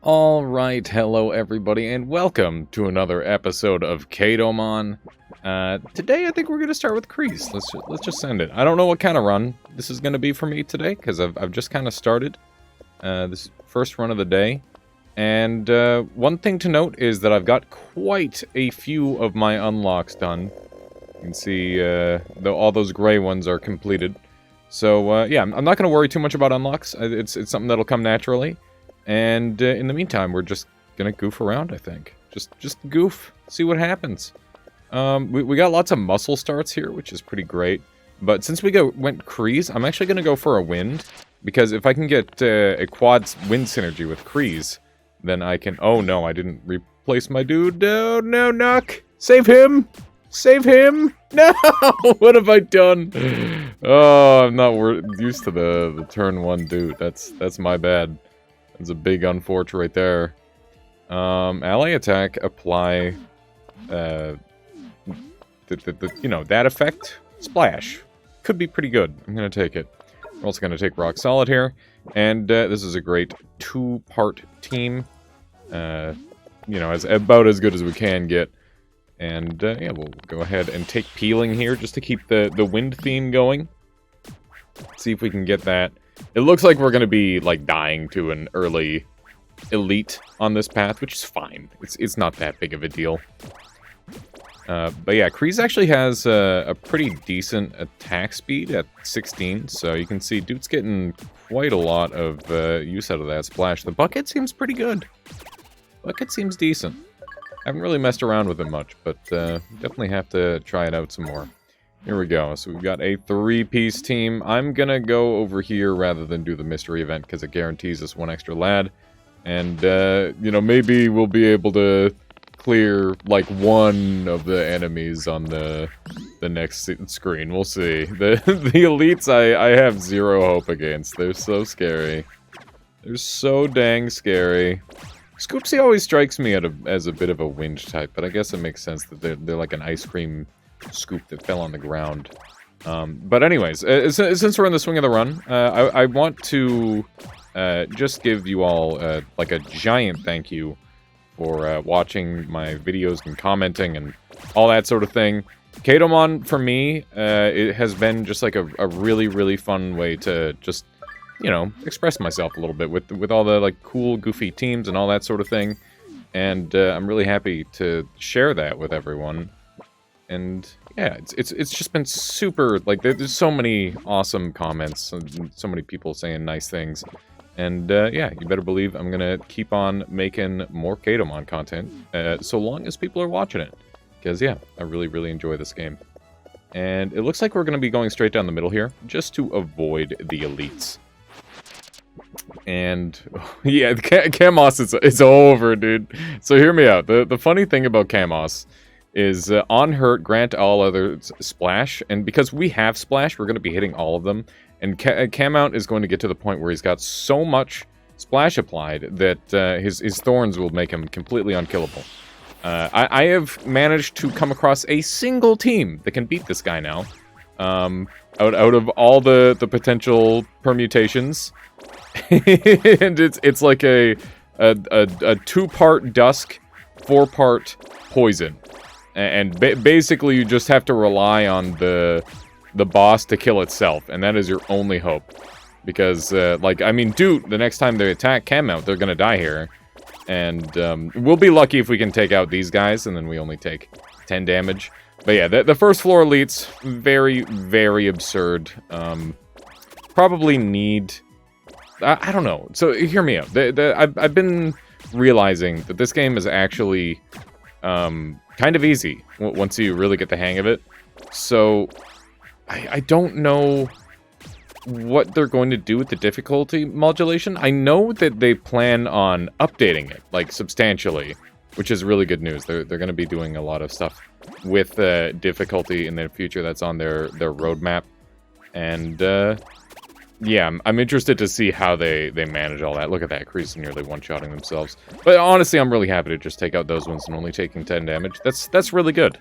Alright, hello everybody, and welcome to another episode of Kadomon. Today I think we're going to start with Creeze. Let's just send it. I don't know what kind of run this is going to be for me today, because I've just kind of started this first run of the day. And one thing to note is that I've got quite a few of my unlocks done. You can see all those gray ones are completed. So yeah, I'm not going to worry too much about unlocks. It's something that'll come naturally. And in the meantime, we're just gonna goof around, I think. Just goof, see what happens. We got lots of muscle starts here, which is pretty great. But since we went Creeze, I'm actually gonna go for a wind. Because if I can get a quad wind synergy with Creeze, then I can... Oh no, I didn't replace my dude. No, no, Nuck! Save him! Save him! No! What have I done? Oh, I'm not used to the turn one dude. That's my bad. That's a big unfortunate right there. Ally attack, apply, you know, that effect, splash. Could be pretty good. I'm gonna take it. We're also gonna take rock solid here, and this is a great two-part team. You know, about as good as we can get. And yeah, we'll go ahead and take peeling here just to keep the wind theme going. See if we can get that. It looks like we're going to be, like, dying to an early elite on this path, which is fine. It's not that big of a deal. But yeah, Creeze actually has a pretty decent attack speed at 16, so you can see dude's getting quite a lot of use out of that splash. The bucket seems pretty good. Bucket seems decent. Haven't really messed around with it much, but definitely have to try it out some more. Here we go. So we've got a three-piece team. I'm gonna go over here rather than do the mystery event because it guarantees us one extra lad. And, you know, maybe we'll be able to clear, like, one of the enemies on the next screen. We'll see. The elites I have zero hope against. They're so scary. They're so dang scary. Scoopsy always strikes me as a bit of a wind type, but I guess it makes sense that they're like an ice cream scoop that fell on the ground. But anyways, since we're in the swing of the run, I want to just give you all like a giant thank you for watching my videos and commenting and all that sort of thing. Kadomon, for me, it has been just like a really, really fun way to just, you know, express myself a little bit with all the like cool, goofy teams and all that sort of thing. And I'm really happy to share that with everyone. And yeah, it's just been super, like, there's so many awesome comments, and so many people saying nice things. And yeah, you better believe I'm gonna keep on making more Kadomon content, so long as people are watching it. Because yeah, I really, really enjoy this game. And it looks like we're gonna be going straight down the middle here, just to avoid the elites. And yeah, Kamos is over, dude. So hear me out. The funny thing about Kamos is on hurt, grant all others splash, and because we have splash, we're going to be hitting all of them, and Camount is going to get to the point where he's got so much splash applied that his thorns will make him completely unkillable. I have managed to come across a single team that can beat this guy now, out of all the potential permutations, and it's like a two-part dusk, four-part poison. And basically, you just have to rely on the boss to kill itself, and that is your only hope. Because, like, I mean, dude, the next time they attack Cammount, they're gonna die here. And we'll be lucky if we can take out these guys, and then we only take 10 damage. But yeah, the first floor elites, very, very absurd. Probably need... I don't know. So, hear me out. I've been realizing that this game is actually... kind of easy once you really get the hang of it. So I don't know what they're going to do with the difficulty modulation. I know that they plan on updating it, like, substantially, which is really good news. They're going to be doing a lot of stuff with difficulty in the future that's on their roadmap. And yeah, I'm interested to see how they manage all that. Look at that, Creeze nearly one-shotting themselves. But honestly, I'm really happy to just take out those ones and only taking 10 damage. That's really good.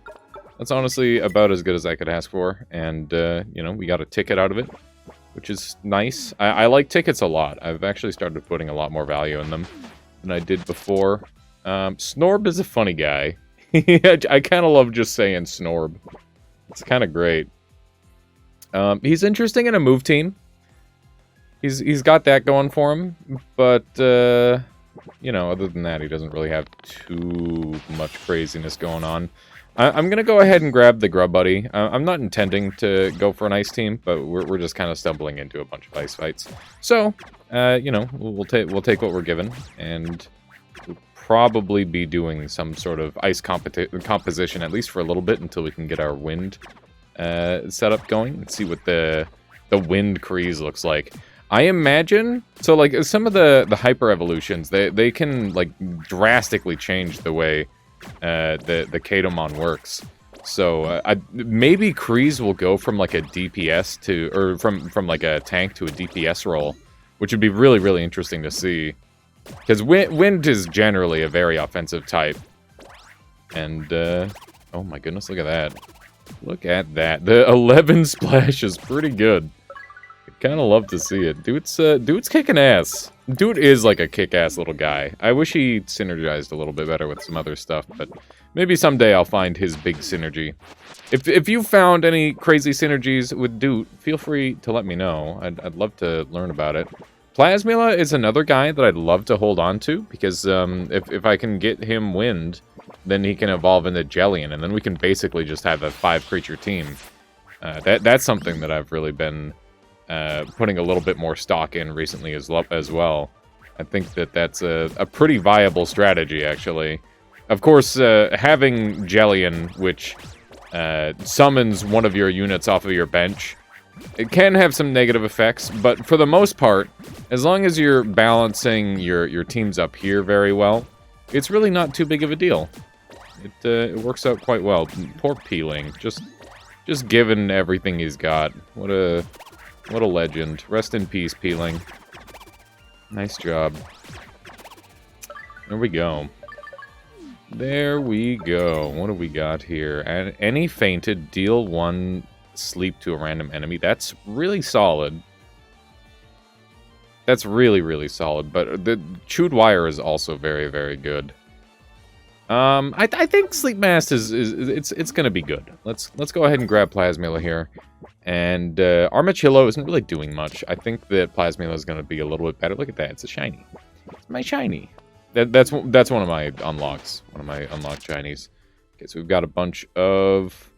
That's honestly about as good as I could ask for. And, you know, we got a ticket out of it, which is nice. I like tickets a lot. I've actually started putting a lot more value in them. than I did before. Snorb is a funny guy. I kind of love just saying Snorb. It's kind of great. He's interesting in a move team. He's got that going for him, but you know, other than that, he doesn't really have too much craziness going on. I'm gonna go ahead and grab the Grub Buddy. I'm not intending to go for an ice team, but we're just kind of stumbling into a bunch of ice fights. So, you know, we'll take what we're given, and we'll probably be doing some sort of ice composition at least for a little bit until we can get our wind setup going. Let's see what the wind Creeze looks like. I imagine so. Like some of the hyper evolutions, they can like drastically change the way the Kadomon works. So maybe Creeze will go from like a DPS to, or from like a tank to a DPS role, which would be really, really interesting to see. Because Wind is generally a very offensive type. And, oh my goodness, look at that. Look at that. The 11 splash is pretty good. I kind of love to see it. Dude's kicking ass. Dude is like a kick-ass little guy. I wish he synergized a little bit better with some other stuff, but maybe someday I'll find his big synergy. If you found any crazy synergies with Dude, feel free to let me know. I'd love to learn about it. Plasmila is another guy that I'd love to hold on to, because if I can get him Wind, then he can evolve into Jellian, and then we can basically just have a 5-creature team. That's something that I've really been putting a little bit more stock in recently as well. I think that's a pretty viable strategy, actually. Of course, having Jellian, which summons one of your units off of your bench, it can have some negative effects, but for the most part, as long as you're balancing your teams up here very well, it's really not too big of a deal. It works out quite well. Poor Peeling, just given everything he's got. What a legend. Rest in peace, Peeling. Nice job. There we go. There we go. What do we got here? And any fainted, deal 1 sleep to a random enemy. That's really solid. That's really, really solid. But the Chewed Wire is also very, very good. I think Sleep Mask it's gonna be good. Let's go ahead and grab Plasmila here. And Armachillo isn't really doing much. I think that Plasmila is gonna be a little bit better. Look at that, it's a shiny. It's my shiny. That's one of my unlocks. One of my unlocked shinies. Okay, so we've got a bunch of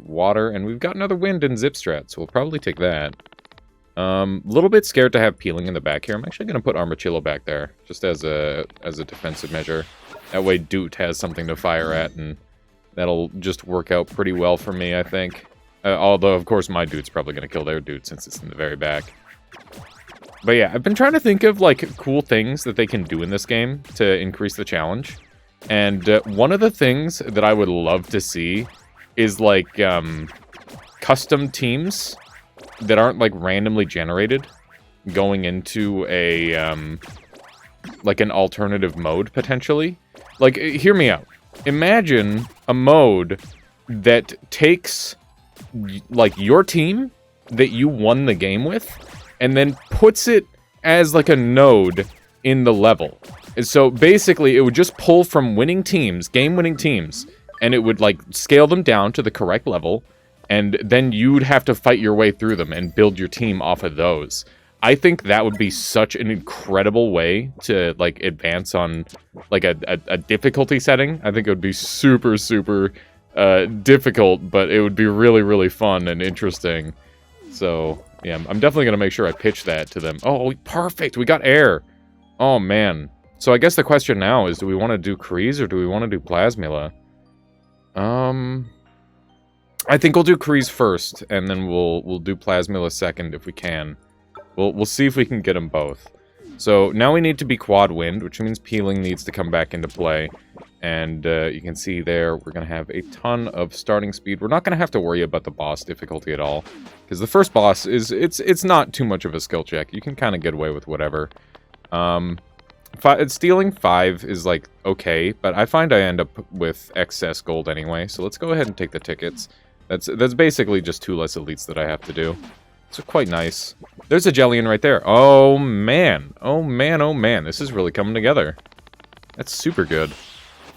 water, and we've got another Wind and Zipstrat, so we'll probably take that. A little bit scared to have Peeling in the back here. I'm actually gonna put Armachillo back there, just as a defensive measure. That way Doot has something to fire at, and that'll just work out pretty well for me, I think. Although, of course, my Doot's probably going to kill their Doot since it's in the very back. But yeah, I've been trying to think of, like, cool things that they can do in this game to increase the challenge. And one of the things that I would love to see is, like, custom teams that aren't, like, randomly generated going into a, like, an alternative mode, potentially. Like, hear me out. Imagine a mode that takes, like, your team that you won the game with, and then puts it as, like, a node in the level. And so, basically, it would just pull from winning teams, game-winning teams, and it would, like, scale them down to the correct level, and then you'd have to fight your way through them and build your team off of those. I think that would be such an incredible way to, like, advance on, like, a difficulty setting. I think it would be super, super difficult, but it would be really, really fun and interesting. So, yeah, I'm definitely going to make sure I pitch that to them. Oh, perfect! We got air! Oh, man. So I guess the question now is, do we want to do Creeze or do we want to do Plasmila? I think we'll do Creeze first, and then we'll do Plasmila second if we can. We'll see if we can get them both. So now we need to be quad Wind, which means Peeling needs to come back into play. And you can see there, we're going to have a ton of starting speed. We're not going to have to worry about the boss difficulty at all. Because the first boss it's not too much of a skill check. You can kind of get away with whatever. Stealing 5 is, like, okay, but I find I end up with excess gold anyway. So let's go ahead and take the tickets. That's basically just 2 less elites that I have to do. It's quite nice. There's a Jellian right there. Oh, man. Oh, man, oh, man. This is really coming together. That's super good.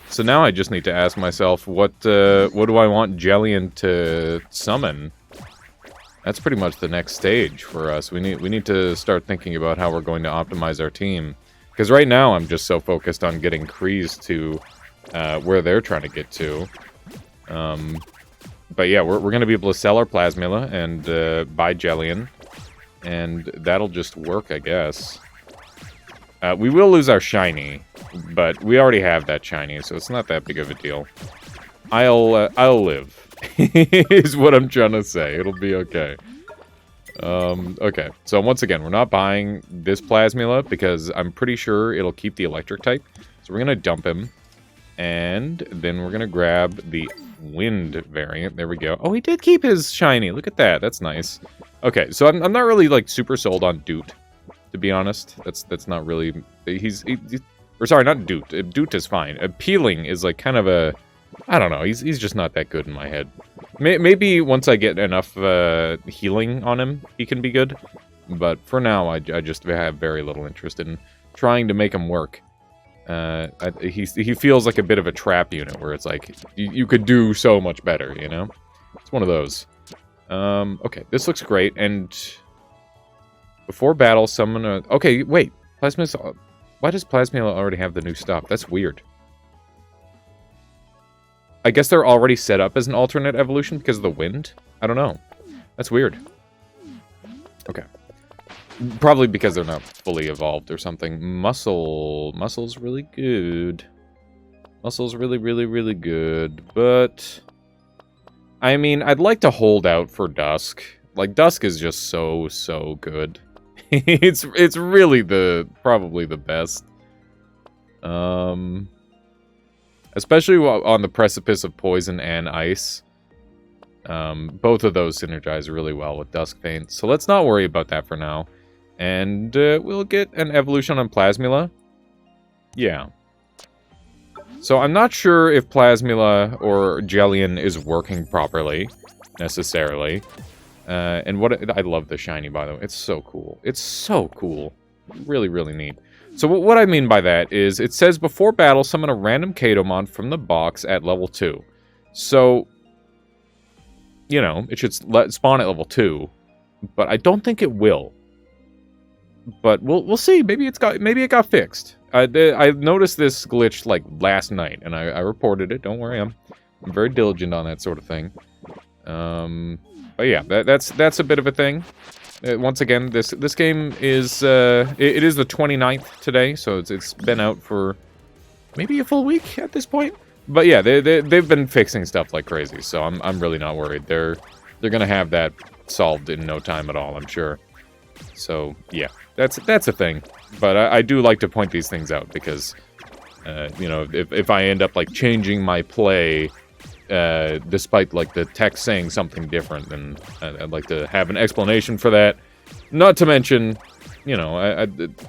So now I just need to ask myself, what do I want Jellian to summon? That's pretty much the next stage for us. We need to start thinking about how we're going to optimize our team. Because right now I'm just so focused on getting Creeze to where they're trying to get to. But yeah, we're going to be able to sell our Plasmila and buy Jellian. And that'll just work, I guess. We will lose our shiny, but we already have that shiny, so it's not that big of a deal. I'll live, is what I'm trying to say. It'll be okay. Okay, so once again, we're not buying this Plasmila because I'm pretty sure it'll keep the electric type. So we're going to dump him, and then we're going to grab the wind variant. There we go. Oh, he did keep his shiny. Look at that. That's nice. Okay, so I'm not really, like, super sold on Doot, to be honest. That's not really... or sorry, not Doot. Doot is fine. Appealing is, like, kind of a... I don't know. He's just not that good in my head. Maybe once I get enough healing on him, he can be good. But for now, I just have very little interest in trying to make him work. He feels like a bit of a trap unit, where it's like, you could do so much better, you know? It's one of those. Okay, this looks great, and... Before battle, summon a... Okay, wait. Plasmila... Why does Plasmila already have the new stuff? That's weird. I guess they're already set up as an alternate evolution because of the wind? I don't know. That's weird. Okay. Probably because they're not fully evolved or something. Muscle's really good. Muscle's really, really, really good. But... I mean, I'd like to hold out for Dusk. Like, Dusk is just so good. it's really probably the best. Especially on the precipice of poison and ice. Both of those synergize really well with Dusk Paint. So let's not worry about that for now. And we'll get an evolution on Plasmila. Yeah. So I'm not sure if Plasmila or Jellian is working properly, necessarily. And I love the shiny, by the way. It's so cool. It's so cool. Really, really neat. So what I mean by that is, it says before battle, summon a random Kadomon from the box at level 2. So, you know, it should spawn at level 2. But I don't think it will. But we'll see. Maybe it got fixed. I noticed this glitch like last night, and I reported it. Don't worry, I'm very diligent on that sort of thing. But yeah, that's a bit of a thing. Once again, this game is it is the 29th today, so it's been out for maybe a full week at this point. But yeah, they've been fixing stuff like crazy, so I'm really not worried. They're gonna have that solved in no time at all, I'm sure. So yeah, that's a thing. But I do like to point these things out because you know, if I end up like changing my play. Despite like the text saying something different, then I'd like to have an explanation for that. Not to mention, you know,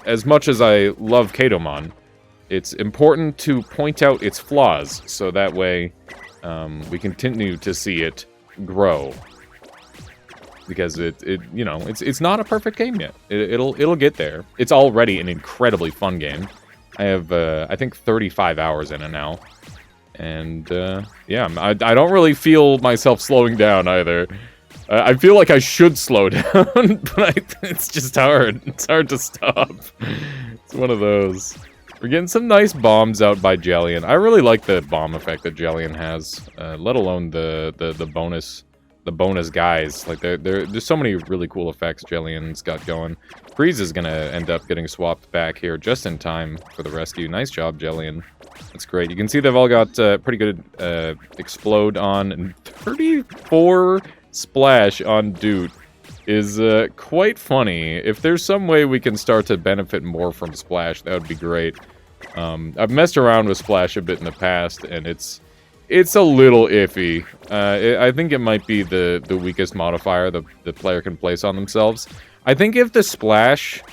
as much as I love Kadomon, it's important to point out its flaws, so that way we continue to see it grow. Because you know, it's not a perfect game yet. It'll get there. It's already an incredibly fun game. I have I think 35 hours in it now. And, yeah, I don't really feel myself slowing down, either. I feel like I should slow down, but it's just hard. It's hard to stop. It's one of those. We're getting some nice bombs out by Jellian. I really like the bomb effect that Jellian has, let alone the bonus guys. Like, there's so many really cool effects Jellian's got going. Creeze is gonna end up getting swapped back here just in time for the rescue. Nice job, Jellian. That's great. You can see they've all got pretty good explode on, and 34 splash on Doot is quite funny. If there's some way we can start to benefit more from splash, that would be great. I've messed around with splash a bit in the past, and it's a little iffy. I think it might be the weakest modifier the player can place on themselves. I think if the splash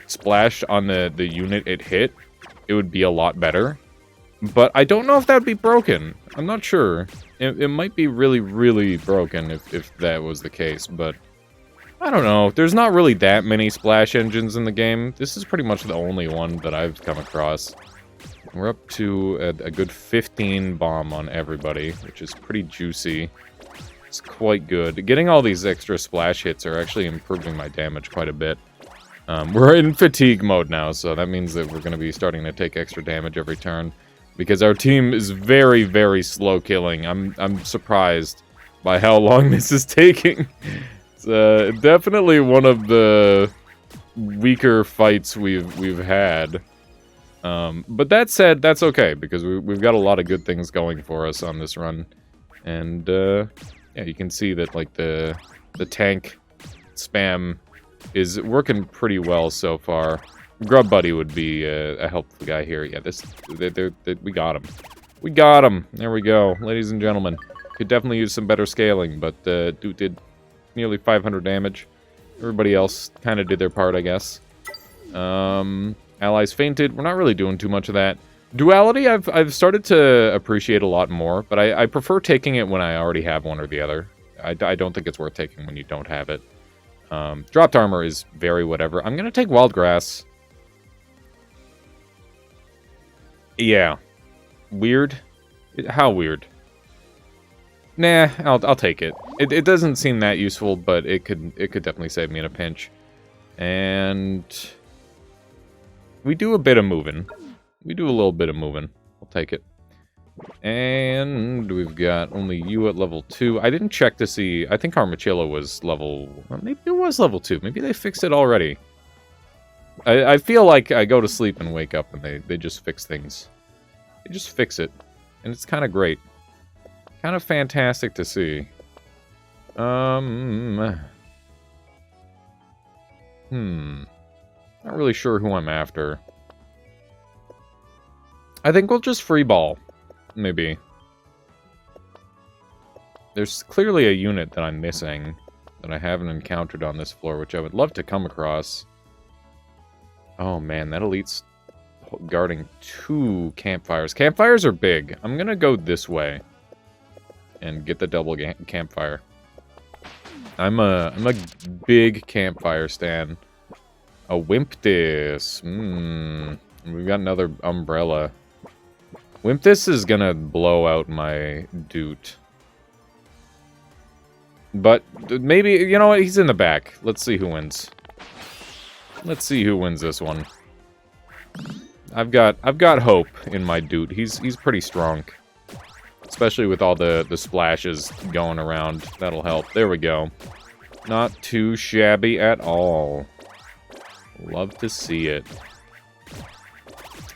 splashed on the unit it hit, it would be a lot better. But I don't know if that would be broken. I'm not sure. It might be really, really broken if that was the case, but I don't know. There's not really that many splash engines in the game. This is pretty much the only one that I've come across. We're up to a good 15 bomb on everybody, which is pretty juicy. It's quite good. Getting all these extra splash hits are actually improving my damage quite a bit. We're in fatigue mode now, so that means that we're going to be starting to take extra damage every turn. Because our team is very, very slow killing. I'm surprised by how long this is taking. It's definitely one of the weaker fights we've had. But that said, that's okay, because we've got a lot of good things going for us on this run. And, yeah, you can see that, like, the tank spam is working pretty well so far. Grub Buddy would be a helpful guy here. Yeah, we got him. We got him! There we go, ladies and gentlemen. Could definitely use some better scaling, but dude did nearly 500 damage. Everybody else kind of did their part, I guess. Allies fainted. We're not really doing too much of that. Duality, I've started to appreciate a lot more, but I prefer taking it when I already have one or the other. I don't think it's worth taking when you don't have it. Dropped armor is very whatever. I'm gonna take Wild Grass. Yeah. Weird? How weird? Nah, I'll take it. It doesn't seem that useful, but it could definitely save me in a pinch. And we do a bit of moving. We do a little bit of moving. I'll take it. And we've got only you at level 2. I didn't check to see. I think Armachilla was level... Well, maybe it was level 2. Maybe they fixed it already. I feel like I go to sleep and wake up and they just fix things. They just fix it. And it's kind of great. Kind of fantastic to see. Not really sure who I'm after. I think we'll just free ball. Maybe. There's clearly a unit that I'm missing that I haven't encountered on this floor, which I would love to come across. Oh man, that elite's guarding 2 campfires. Campfires are big. I'm gonna go this way and get the double campfire. I'm a big campfire stan. A Wimptis. We've got another umbrella. Wimptis is gonna blow out my Doot. But maybe, you know what, he's in the back. Let's see who wins. Let's see who wins this one. I've got hope in my Doot. He's pretty strong. Especially with all the splashes going around. That'll help. There we go. Not too shabby at all. Love to see it.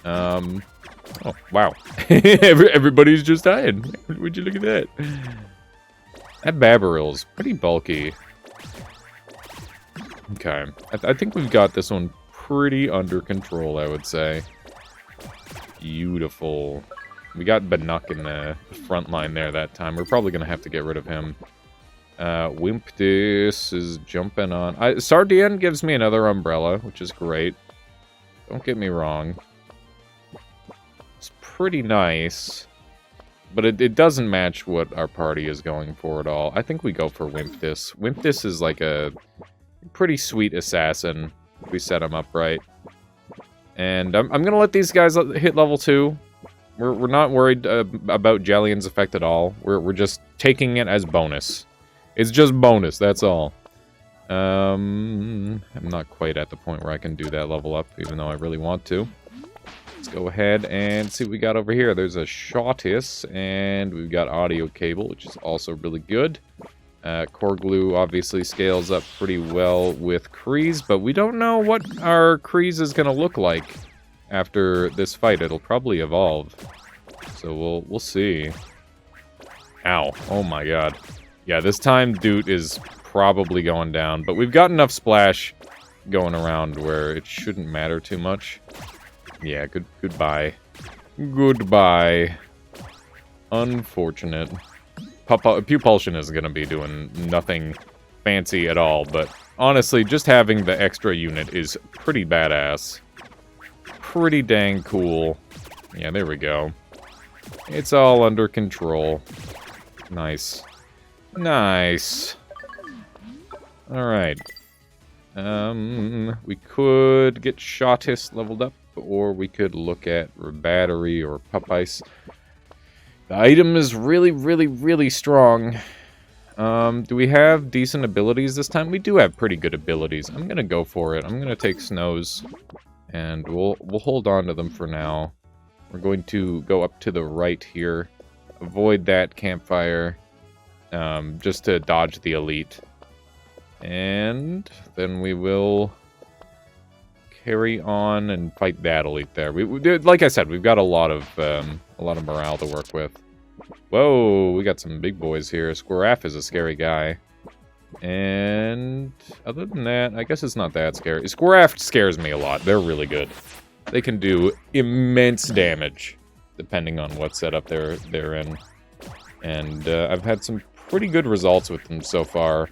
Oh, wow. Everybody's just dying. Would you look at that? That Babberil's pretty bulky. Okay. I think we've got this one pretty under control, I would say. Beautiful. We got Banuk in the front line there that time. We're probably going to have to get rid of him. Wimptis is jumping on. Sardian gives me another umbrella, which is great. Don't get me wrong. It's pretty nice. But it doesn't match what our party is going for at all. I think we go for Wimptis. Wimptis is like a pretty sweet assassin if we set him up right. And I'm going to let these guys hit level 2. We're not worried about Jellion's effect at all. We're just taking it as bonus. It's just bonus, that's all. I'm not quite at the point where I can do that level up, even though I really want to. Let's go ahead and see what we got over here. There's a Shottis, and we've got audio cable, which is also really good. Core glue obviously scales up pretty well with Creeze, but we don't know what our Creeze is going to look like after this fight. It'll probably evolve. So we'll see. Ow. Oh my god. Yeah, this time Doot is probably going down, but we've got enough splash going around where it shouldn't matter too much. Yeah, goodbye. Goodbye. Unfortunate. Pupulsion is going to be doing nothing fancy at all, but honestly, just having the extra unit is pretty badass. Pretty dang cool. Yeah, there we go. It's all under control. Nice. Nice. Alright. We could get Shottis leveled up, or we could look at Battery or Pup Ice. The item is really, really, really strong. Do we have decent abilities this time? We do have pretty good abilities. I'm gonna go for it. I'm gonna take Snows, and we'll hold on to them for now. We're going to go up to the right here, avoid that campfire, just to dodge the elite. And then we will carry on and fight that elite there. Like I said, we've got a lot of morale to work with. Whoa, we got some big boys here. Squiraf is a scary guy. And other than that, I guess it's not that scary. Squiraf scares me a lot. They're really good. They can do immense damage, depending on what setup they're in. And I've had some pretty good results with them so far.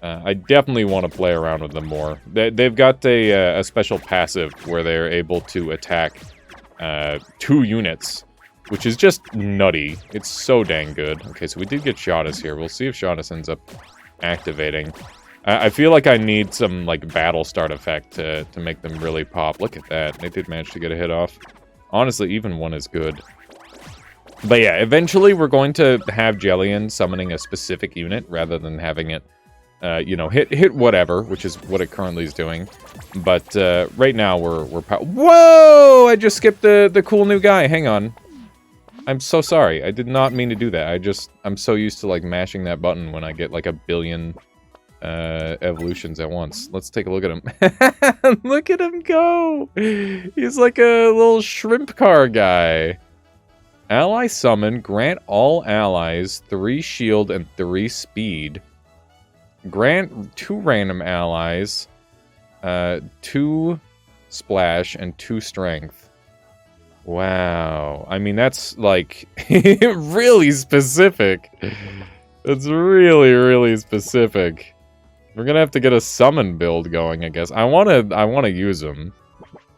I definitely want to play around with them more. They've got a special passive where they're able to attack 2 units, which is just nutty. It's so dang good. Okay, so we did get Shottis here. We'll see if Shottis ends up activating. I feel like I need some like battle start effect to make them really pop. Look at that. They did manage to get a hit off. Honestly, even 1 is good. But yeah, eventually we're going to have Jellian summoning a specific unit rather than having it you know, hit whatever, which is what it currently is doing. But right now we're whoa! I just skipped the cool new guy. Hang on. I'm so sorry. I did not mean to do that. I'm so used to like mashing that button when I get like a billion evolutions at once. Let's take a look at him. Look at him go! He's like a little shrimp car guy. Ally summon, grant all allies 3 shield and 3 speed. Grant 2 random allies, 2 splash, and 2 strength. Wow. I mean, that's, like, really specific. That's really, really specific. We're gonna have to get a summon build going, I guess. I wanna use them.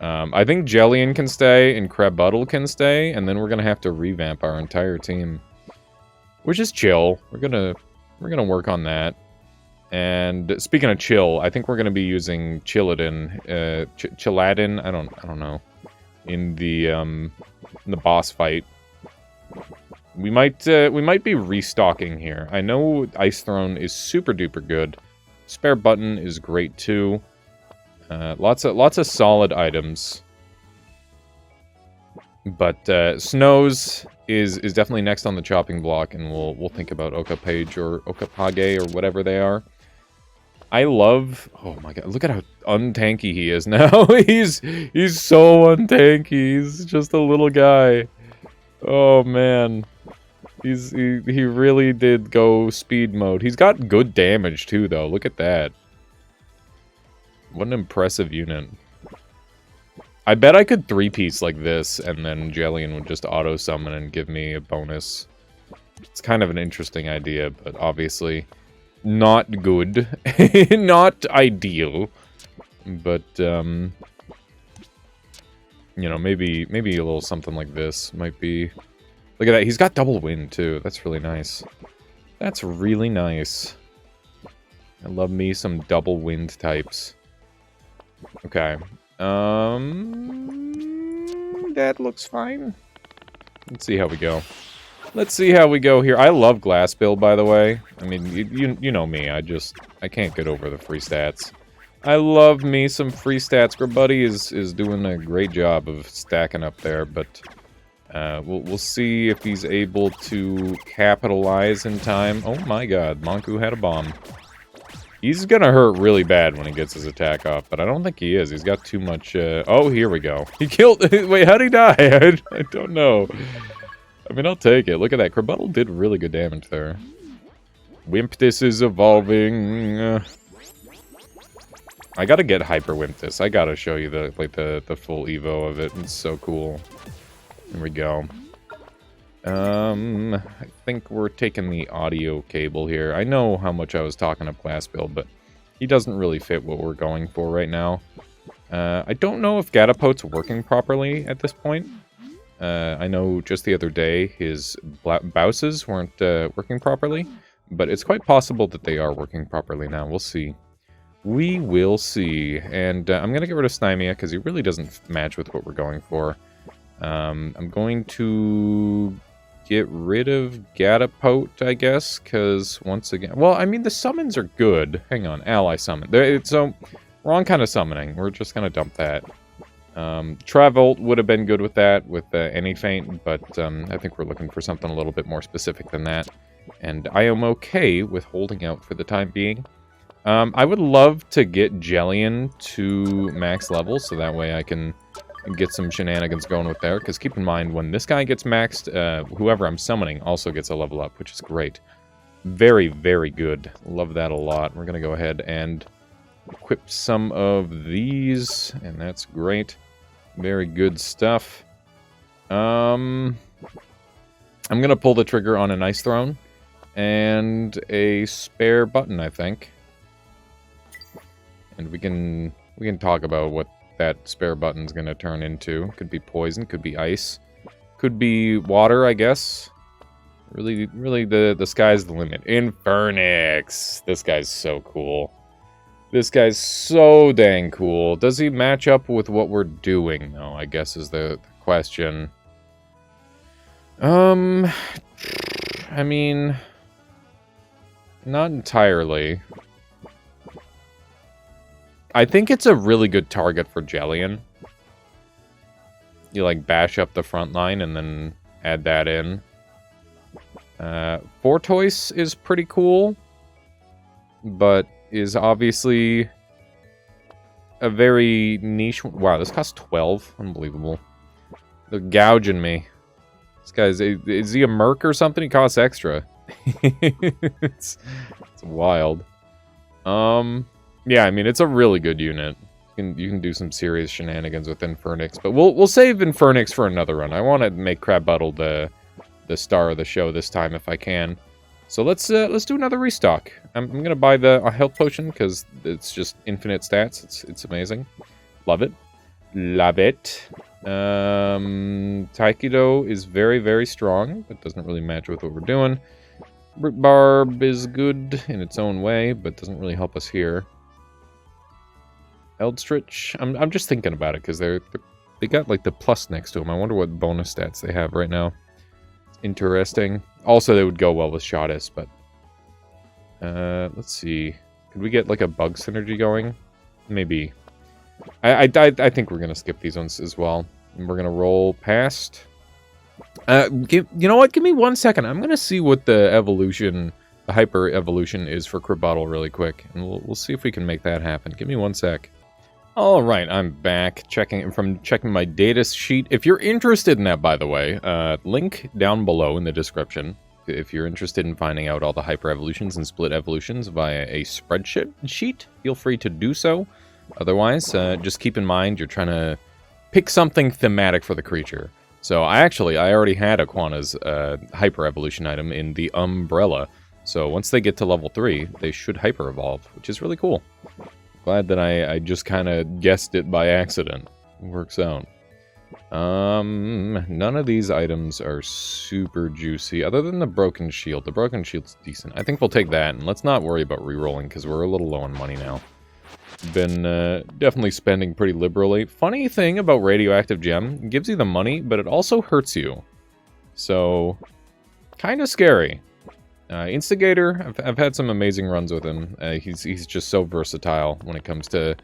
I think Jellian can stay, and Crabuttle can stay, and then we're gonna have to revamp our entire team. Which is chill. We're gonna work on that. And speaking of chill, I think we're going to be using Chilladin, Chilladin, I don't know, in the boss fight. We might be restocking here. I know Ice Throne is super duper good. Spare Button is great too. Lots of solid items. But Snows is definitely next on the chopping block, and we'll think about Okapage or Okapage or whatever they are. I love... Oh my god, look at how untanky he is now. he's so untanky. He's just a little guy. Oh man. He really did go speed mode. He's got good damage too though. Look at that. What an impressive unit. I bet I could 3-piece like this, and then Jellian would just auto-summon and give me a bonus. It's kind of an interesting idea, but obviously not good. Not ideal. But, you know, maybe a little something like this might be... Look at that, he's got double wind, too. That's really nice. That's really nice. I love me some double wind types. Okay. That looks fine. Let's see how we go. Let's see how we go here. I love Glass Bill, by the way. I mean, you know me. I can't get over the free stats. I love me some free stats. Grubuddy is doing a great job of stacking up there, but we'll see if he's able to capitalize in time. Oh my god, Monku had a bomb. He's gonna hurt really bad when he gets his attack off, but I don't think he is. He's got too much, Oh, here we go. He killed... Wait, how'd he die? I don't know. I mean, I'll take it. Look at that. Crabuttle did really good damage there. Wimptus is evolving. I gotta get Hyper Wimptus. I gotta show you the full Evo of it. It's so cool. Here we go. I think we're taking the audio cable here. I know how much I was talking up Glass Bill, but he doesn't really fit what we're going for right now. I don't know if Gatapote's working properly at this point. I know just the other day his Bouses weren't working properly, but it's quite possible that they are working properly now. We'll see. We will see. And I'm going to get rid of Snymia because he really doesn't match with what we're going for. I'm going to get rid of Gatapote, I guess, because once again... Well, I mean, the summons are good. Hang on, ally summon. So, wrong kind of summoning. We're just going to dump that. Travolt would have been good with that, with any feint, but I think we're looking for something a little bit more specific than that. And I am okay with holding out for the time being. I would love to get Jellian to max level, so that way I can get some shenanigans going with there. Because keep in mind, when this guy gets maxed, whoever I'm summoning also gets a level up, which is great. Very, very good. Love that a lot. We're going to go ahead and equip some of these, and that's great. Very good stuff. I'm going to pull the trigger on an Ice Throne and a spare button, I think. And we can talk about what that spare button's going to turn into. Could be poison, could be ice, could be water, I guess. Really, the sky's the limit. Infernix! This guy's so cool. This guy's so dang cool. Does he match up with what we're doing, though, I guess is the question. I mean... Not entirely. I think it's a really good target for Jellian. You, like, bash up the front line and then add that in. Fortoise is pretty cool, but is obviously a very niche... Wow, this costs 12. Unbelievable. They're gouging me. This guy's... Is he a merc or something? He costs extra. it's wild. Yeah, I mean, it's a really good unit. You can do some serious shenanigans with Infernix, but we'll save Infernix for another run. I want to make Crabbuttle the star of the show this time if I can. So let's do another restock. I'm gonna buy a health potion because it's just infinite stats. It's amazing. Love it. Love it. Taikido is very, very strong, but doesn't really match with what we're doing. Barb is good in its own way, but doesn't really help us here. Eldritch, I'm just thinking about it because they got like the plus next to them. I wonder what bonus stats they have right now. It's interesting. Also, they would go well with Shottis, but let's see. Could we get like a bug synergy going? Maybe. I think we're gonna skip these ones as well, and we're gonna roll past. You know what? Give me 1 second. I'm gonna see what the evolution, the hyper evolution is for Crabbuttle really quick, and we'll see if we can make that happen. Give me 1 sec. All right, I'm back checking my data sheet. If you're interested in that, by the way, link down below in the description. If you're interested in finding out all the hyper evolutions and split evolutions via a spreadsheet, feel free to do so. Otherwise, just keep in mind you're trying to pick something thematic for the creature. So I already had Aquana's hyper evolution item in the Umbrella. So once they get to level 3, they should hyper evolve, which is really cool. Glad that I just kind of guessed it by accident. It works out. None of these items are super juicy, other than the Broken Shield. The Broken Shield's decent. I think we'll take that, and let's not worry about re-rolling, because we're a little low on money now. Been definitely spending pretty liberally. Funny thing about Radioactive Gem, it gives you the money, but it also hurts you. So, kind of scary. Instigator, I've had some amazing runs with him. He's just so versatile when it comes to,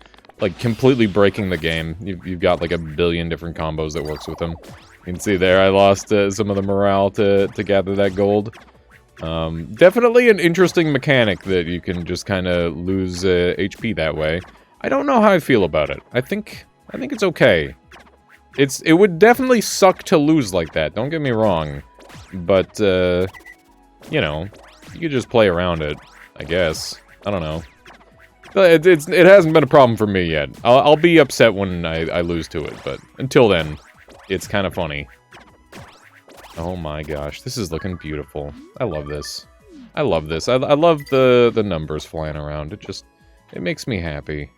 like, completely breaking the game. You've got, like, a billion different combos that works with him. You can see there, I lost some of the morale to gather that gold. Definitely an interesting mechanic that you can just kind of lose HP that way. I don't know how I feel about it. I think it's okay. It would definitely suck to lose like that, don't get me wrong. But, you know, you could just play around it, I guess. I don't know. It hasn't been a problem for me yet. I'll be upset when I lose to it, but until then, it's kind of funny. Oh my gosh, this is looking beautiful. I love this. I love this. I love the numbers flying around. It makes me happy.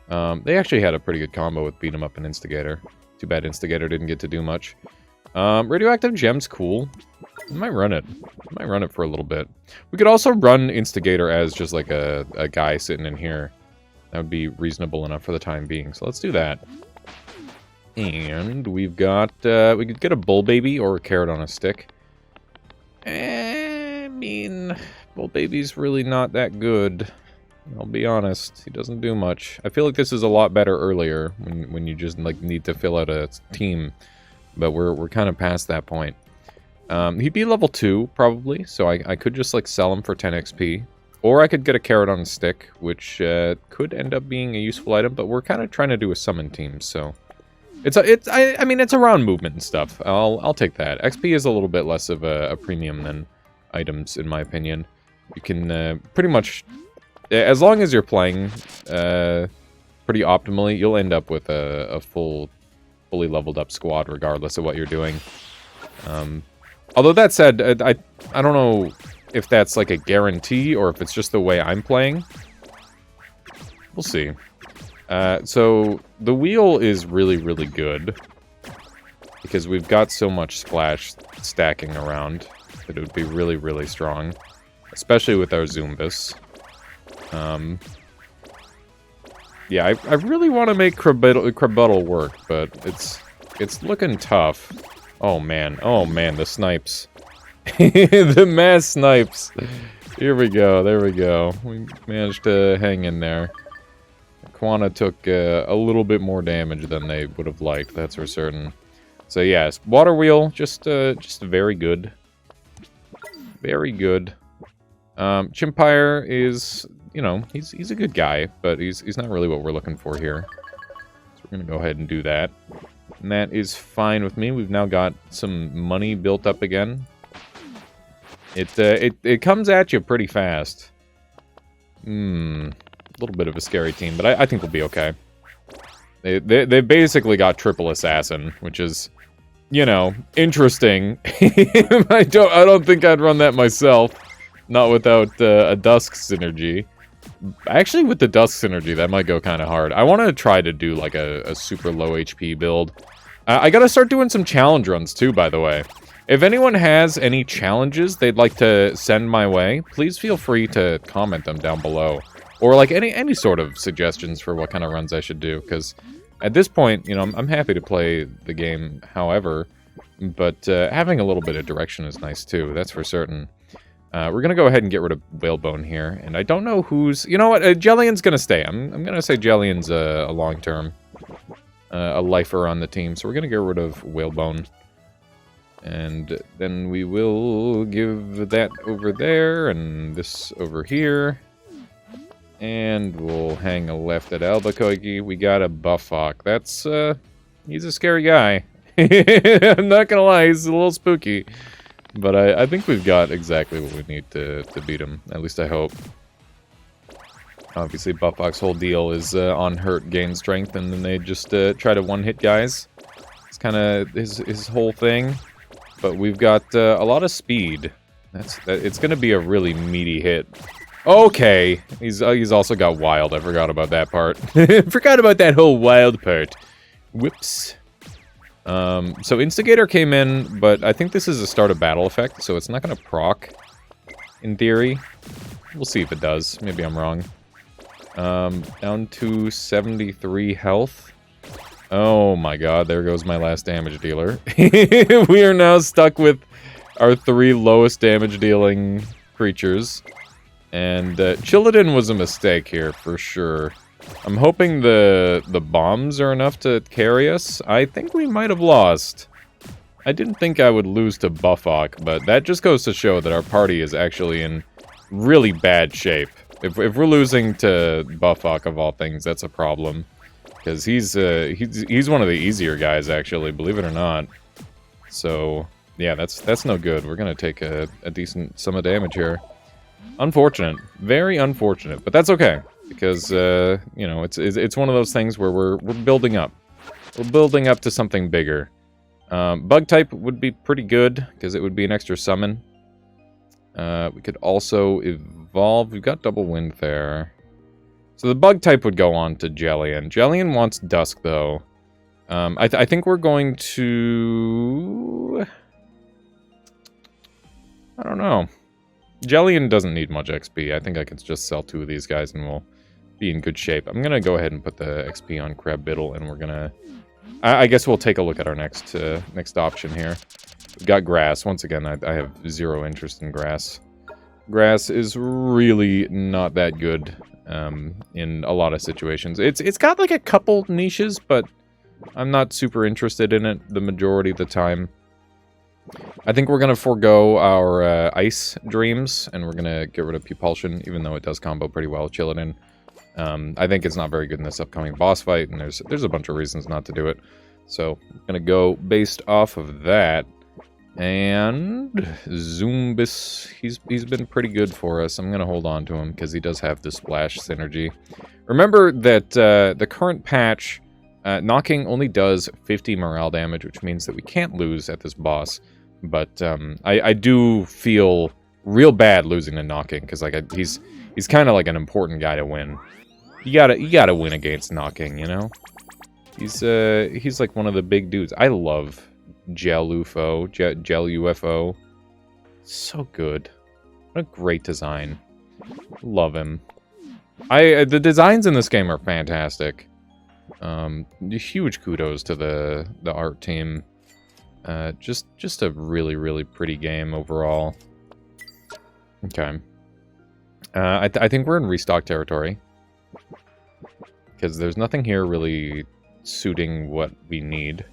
They actually had a pretty good combo with Beat 'em Up and Instigator. Too bad Instigator didn't get to do much. Radioactive Gem's cool. I might run it. I might run it for a little bit. We could also run Instigator as just like a guy sitting in here. That would be reasonable enough for the time being. So let's do that. And we've got, we could get a bull baby or a carrot on a stick. I mean, bull baby's really not that good. I'll be honest, he doesn't do much. I feel like this is a lot better earlier when you just like need to fill out a team, but we're kind of past that point. He'd be level 2 probably, so I could just like sell him for 10 XP, or I could get a carrot on a stick, which could end up being a useful item. But we're kind of trying to do a summon team, so I mean it's around movement and stuff. I'll take that. XP is a little bit less of a premium than items in my opinion. You can pretty much, as long as you're playing pretty optimally, you'll end up with a fully leveled up squad regardless of what you're doing. Although that said, I don't know if that's like a guarantee or if it's just the way I'm playing. We'll see. So the wheel is really, really good because we've got so much splash stacking around that it would be really, really strong, especially with our Zumbus. Yeah, I really want to make Crabuttle work, but it's looking tough. Oh man, the snipes. The mass snipes. Here we go, there we go. We managed to hang in there. Quana took a little bit more damage than they would have liked, that's for certain. So yes, water wheel, just very good. Very good. Chimpire is, you know, he's a good guy, but he's not really what we're looking for here. So we're gonna go ahead and do that. And that is fine with me. We've now got some money built up again. It comes at you pretty fast. A little bit of a scary team, but I think we'll be okay. They basically got triple assassin, which is, you know, interesting. I don't think I'd run that myself, not without a dusk synergy. Actually, with the dusk synergy, that might go kind of hard. I want to try to do like a super low HP build. I gotta start doing some challenge runs too, by the way. If anyone has any challenges they'd like to send my way, please feel free to comment them down below. Or like any sort of suggestions for what kind of runs I should do, because at this point, you know, I'm happy to play the game however, but having a little bit of direction is nice too, that's for certain. We're gonna go ahead and get rid of Whalebone here, and I don't know who's... You know what, Jellion's gonna stay. I'm gonna say Jellion's a long-term, a lifer on the team, so we're gonna get rid of Whalebone. And then we will give that over there, and this over here. And we'll hang a left at Albuquerque. We got a Buffhawk. That's, he's a scary guy. I'm not gonna lie, he's a little spooky. But I think we've got exactly what we need to beat him. At least I hope. Obviously, Buffhawk's whole deal is on hurt, gain strength, and then they just try to one-hit guys. It's kind of his whole thing. But we've got a lot of speed. It's going to be a really meaty hit. Okay, he's also got wild. I forgot about that part. Forgot about that whole wild part. Whoops. So Instigator came in, but I think this is a start of battle effect, so it's not going to proc, in theory. We'll see if it does. Maybe I'm wrong. Down to 73 health. Oh my god, there goes my last damage dealer. We are now stuck with our 3 lowest damage dealing creatures. And Chilladin was a mistake here, for sure. I'm hoping the bombs are enough to carry us. I think we might have lost. I didn't think I would lose to Buffhawk, but that just goes to show that our party is actually in really bad shape. If we're losing to Buffhawk of all things, that's a problem. Because he's one of the easier guys, actually, believe it or not. So, yeah, that's no good. We're going to take a decent sum of damage here. Unfortunate. Very unfortunate. But that's okay. Because, you know, it's one of those things where we're building up. We're building up to something bigger. Bug type would be pretty good, because it would be an extra summon. We could also evolve. We've got double wind there. So the bug type would go on to Jellion. Jellion wants Dusk, though. I think we're going to... I don't know. Jellion doesn't need much XP. I think I could just sell 2 of these guys and we'll be in good shape. I'm gonna go ahead and put the XP on Crab Biddle, and we're gonna... I guess we'll take a look at our next option here. We've got grass. Once again, I have zero interest in grass. Grass is really not that good in a lot of situations. It's got like a couple niches, but I'm not super interested in it the majority of the time. I think we're going to forego our ice dreams, and we're going to get rid of Pupulsion, even though it does combo pretty well with Chilladin. I think it's not very good in this upcoming boss fight, and there's a bunch of reasons not to do it. So, I'm going to go based off of that. And Zoombus, he's been pretty good for us. I'm going to hold on to him, because he does have the splash synergy. Remember that the current patch, knocking only does 50 morale damage, which means that we can't lose at this boss. But I do feel real bad losing to knocking, because like he's kind of like an important guy to win. You gotta win against knocking, you know. He's like one of the big dudes. I love Gel UFO. So good. What a great design. Love him. The designs in this game are fantastic. Huge kudos to the art team. Just a really, really pretty game overall. Okay. I think we're in restock territory. Because there's nothing here really suiting what we need.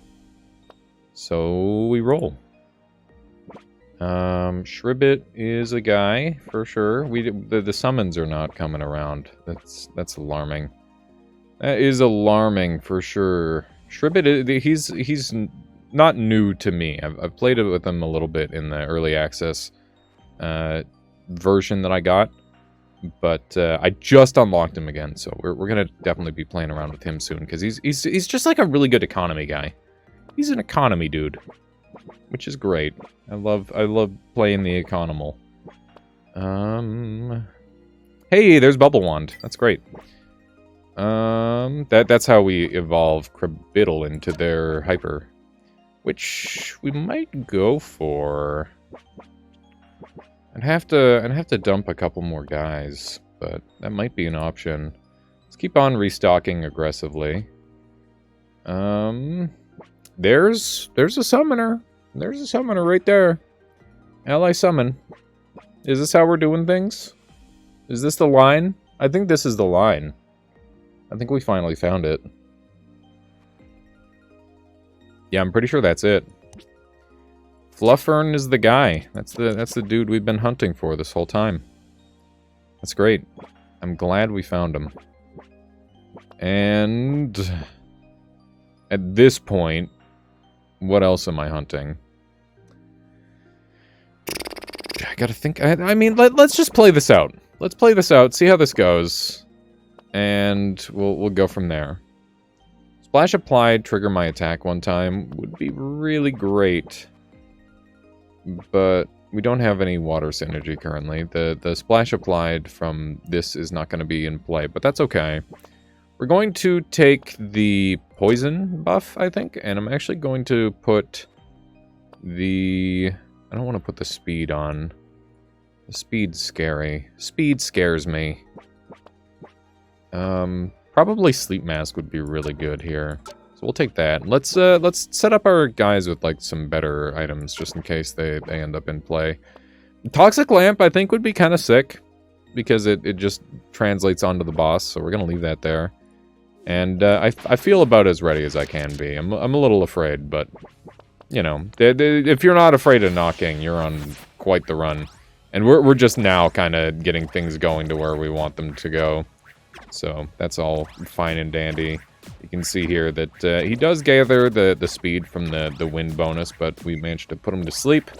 So we roll. Shribbit is a guy, for sure. The summons are not coming around. That's alarming. That is alarming, for sure. Shribbit, he's not new to me. I've played it with him a little bit in the early access version that I got, but I just unlocked him again, so we're gonna definitely be playing around with him soon, because he's just like a really good economy guy. He's an economy dude, which is great. I love playing the economal. Hey, there's Bubble Wand. That's great. That's how we evolve Krabiddle into their hyper, which we might go for. I'd have to dump a couple more guys, but that might be an option. Let's keep on restocking aggressively. There's a summoner. There's a summoner right there. Ally summon. Is this how we're doing things? Is this the line? I think this is the line. I think we finally found it. Yeah, I'm pretty sure that's it. Fluffern is the guy. That's the dude we've been hunting for this whole time. That's great. I'm glad we found him. And at this point, what else am I hunting? I gotta think. I mean, let's just play this out. Let's play this out, see how this goes, and we'll go from there. Splash applied, trigger my attack one time would be really great, but we don't have any water synergy currently. The splash applied from this is not going to be in play, but that's okay. We're going to take the poison buff, I think, and I'm actually going to put the... I don't want to put the speed on. The speed's scary. Speed scares me. Probably Sleep Mask would be really good here. So we'll take that. Let's set up our guys with like some better items just in case they end up in play. Toxic Lamp I think would be kind of sick because it just translates onto the boss, so we're gonna leave that there. And I feel about as ready as I can be. I'm a little afraid, but you know, if you're not afraid of knocking, you're on quite the run. And we're just now kind of getting things going to where we want them to go. So that's all fine and dandy. You can see here that he does gather the speed from the wind bonus, but we managed to put him to sleep,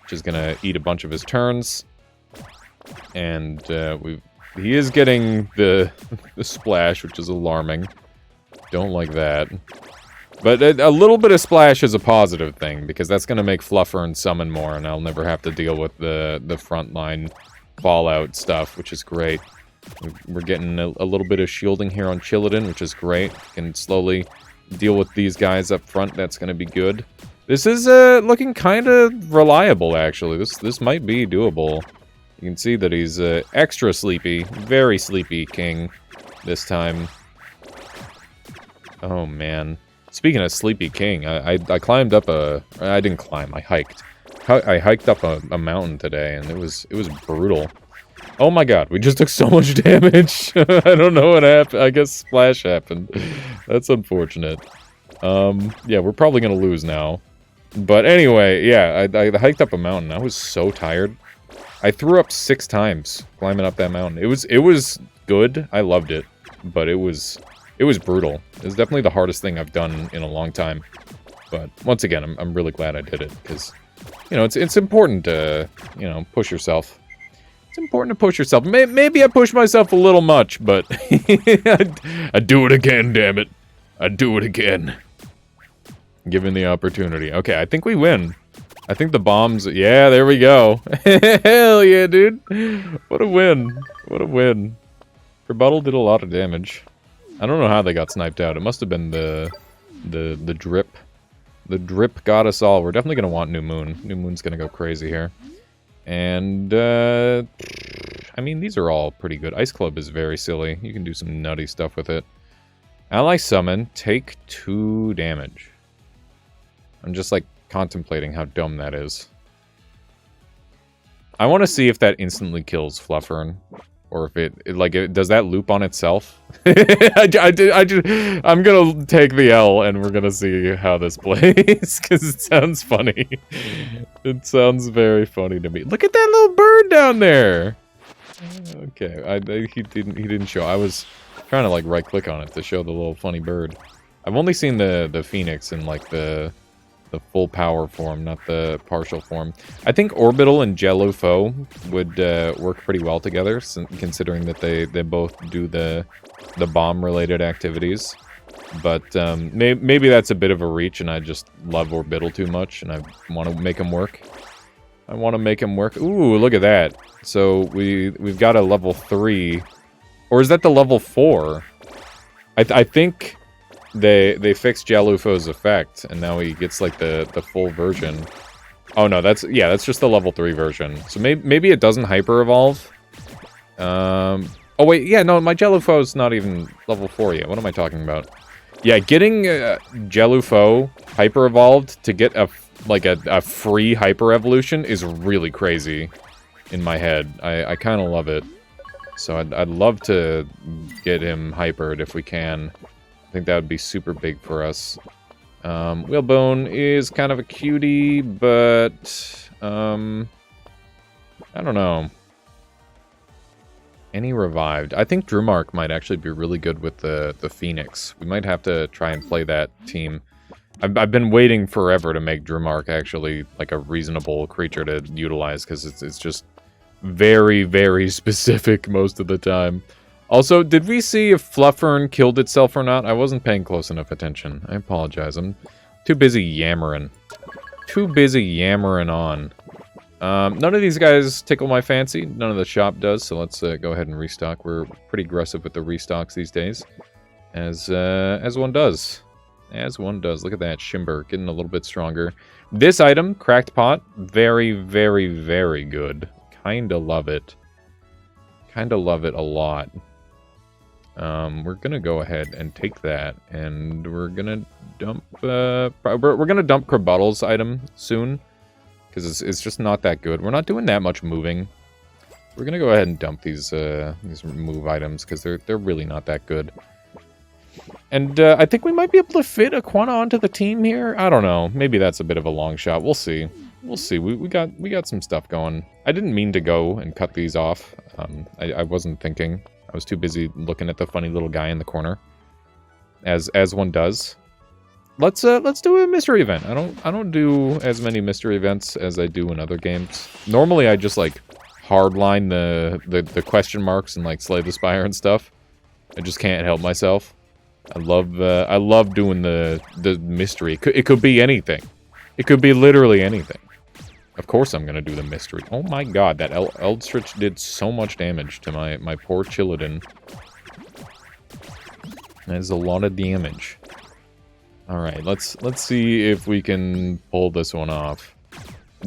which is gonna eat a bunch of his turns. And he is getting the splash, which is alarming. Don't like that. But a little bit of splash is a positive thing, because that's going to make Fluffern summon more, and I'll never have to deal with the frontline fallout stuff, which is great. We're getting a little bit of shielding here on Chilladin, which is great. We can slowly deal with these guys up front. That's going to be good. This is looking kind of reliable, actually. This might be doable. You can see that he's extra sleepy, very sleepy king. this time. Oh, man. Speaking of Sleepy King, I climbed up a... I didn't climb, I hiked. I hiked up a mountain today, and it was brutal. Oh my god, we just took so much damage. I don't know what happened. I guess splash happened. That's unfortunate. Yeah, we're probably gonna lose now. But anyway, yeah, I hiked up a mountain. I was so tired. I threw up 6 times climbing up that mountain. It was good. I loved it, but it was brutal. It was definitely the hardest thing I've done in a long time. But once again, I'm really glad I did it because, you know, it's important to, you know, push yourself. It's important to push yourself. Maybe I push myself a little much, but I do it again, damn it. I do it again. Given the opportunity. Okay, I think we win. I think the bombs... Yeah, there we go. Hell yeah, dude. What a win. What a win. Rebuttal did a lot of damage. I don't know how they got sniped out. It must have been the drip. The drip got us all. We're definitely going to want New Moon. New Moon's going to go crazy here. And, I mean, these are all pretty good. Ice Club is very silly. You can do some nutty stuff with it. Ally Summon, take 2 damage. I'm just, like, contemplating how dumb that is. I want to see if that instantly kills Fluffern. Or if it does that loop on itself? I'm gonna take the L and we're gonna see how this plays, because it sounds funny. It sounds very funny to me. Look at that little bird down there! Okay, he didn't show. I was trying to, like, right-click on it to show the little funny bird. I've only seen the Phoenix in, like, the full power form, not the partial form. I think Orbital and Jello-Fo would work pretty well together, considering that they both do the bomb-related activities. But maybe that's a bit of a reach, and I just love Orbital too much, and I want to make him work. I want to make him work. Ooh, look at that. So we've got a level 3. Or is that the level 4? I think... They fixed Jello-Fo's effect, and now he gets, like, the full version. Oh, no, that's just the level 3 version. So maybe it doesn't hyper-evolve. Oh, wait, yeah, no, my Jello-Fo's not even level 4 yet. What am I talking about? Yeah, getting Jello-Fo hyper-evolved to get a free hyper-evolution is really crazy in my head. I kind of love it. So I'd love to get him hypered if we can. I think that would be super big for us. Whalebone is kind of a cutie, but... I don't know. Any revived? I think Drewmark might actually be really good with the Phoenix. We might have to try and play that team. I've been waiting forever to make Drewmark actually, like, a reasonable creature to utilize, because it's just very, very specific most of the time. Also, did we see if Fluffern killed itself or not? I wasn't paying close enough attention. I apologize. I'm too busy yammering. Too busy yammering on. None of these guys tickle my fancy. None of the shop does, so let's go ahead and restock. We're pretty aggressive with the restocks these days. As one does. As one does. Look at that. Shimber getting a little bit stronger. This item, Cracked Pot, very, very, very good. Kinda love it. Kinda love it a lot. We're gonna go ahead and take that, and we're gonna dump, we're gonna dump Krabuttle's item soon, because it's just not that good. We're not doing that much moving. We're gonna go ahead and dump these move items, because they're really not that good. And, I think we might be able to fit Aquana onto the team here. I don't know. Maybe that's a bit of a long shot. We'll see. We'll see. We got some stuff going. I didn't mean to go and cut these off. I wasn't thinking. I was too busy looking at the funny little guy in the corner, as one does. Let's do a mystery event. I don't do as many mystery events as I do in other games. Normally I just, like, hardline the question marks and, like, Slay the Spire and stuff. I just can't help myself. I love doing the mystery. It could be anything. It could be literally anything. Of course I'm gonna do the mystery. Oh my god, that Eldritch did so much damage to my poor Chilladin. That is a lot of damage. Alright, let's see if we can pull this one off.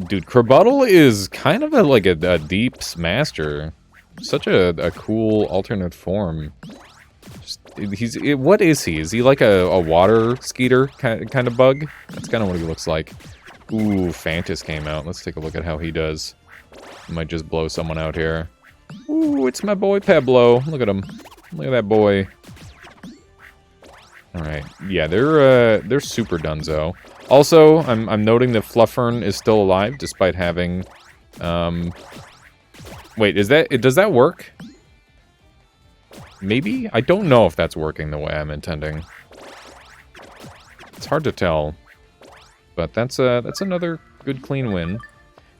Dude, Krabuttle is kind of like a deep master. Such a cool alternate form. What is he? Is he like a water skeeter kind of bug? That's kind of what he looks like. Ooh, Fantas came out. Let's take a look at how he does. He might just blow someone out here. Ooh, it's my boy Pablo. Look at him. Look at that boy. Alright. Yeah, they're super dunzo. Also, I'm noting that Fluffern is still alive, despite having... Wait, does that work? Maybe? I don't know if that's working the way I'm intending. It's hard to tell. But that's another good clean win.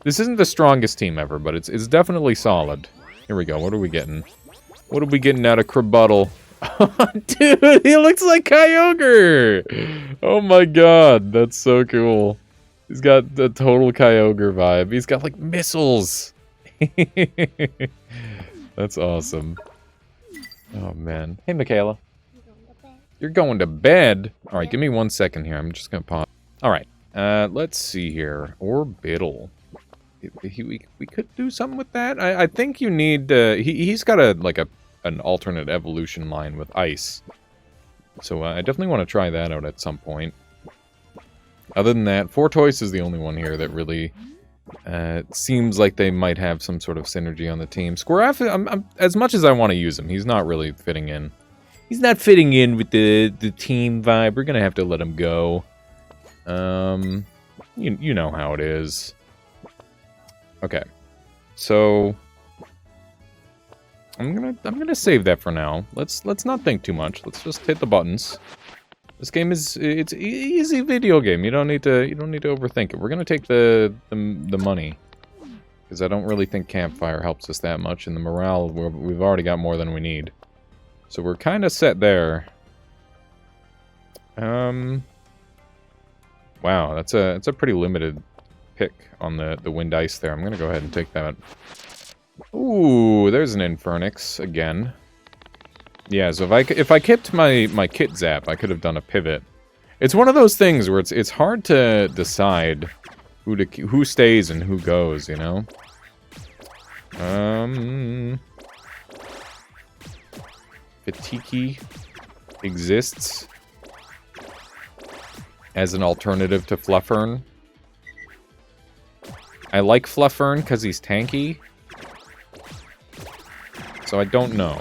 This isn't the strongest team ever, but it's definitely solid. Here we go. What are we getting? What are we getting out of Crabuttle? Dude, he looks like Kyogre! Oh my god, that's so cool. He's got the total Kyogre vibe. He's got like missiles. That's awesome. Oh man. Hey Michaela. You're going to bed? Alright, give me 1 second here. I'm just gonna pause. Alright. Let's see here. Orbital. We could do something with that. I think you need... he's got an alternate evolution line with ice. So I definitely want to try that out at some point. Other than that, Fortoise is the only one here that really seems like they might have some sort of synergy on the team. Squirrel, as much as I want to use him, he's not really fitting in. He's not fitting in with the team vibe. We're going to have to let him go. You know how it is. Okay. So I'm gonna save that for now. Let's not think too much. Let's just hit the buttons. This game it's an easy video game. You don't need to overthink it. We're gonna take the money because I don't really think Campfire helps us that much, and the morale we've already got more than we need. So we're kind of set there. Wow, that's a pretty limited pick on the wind ice there. I'm gonna go ahead and take that. Ooh, there's an Infernix again. Yeah, so if I kept my Kit Zap, I could have done a pivot. It's one of those things where it's hard to decide who stays and who goes, you know. Fatiki exists as an alternative to Fluffern. I like Fluffern because he's tanky. So I don't know.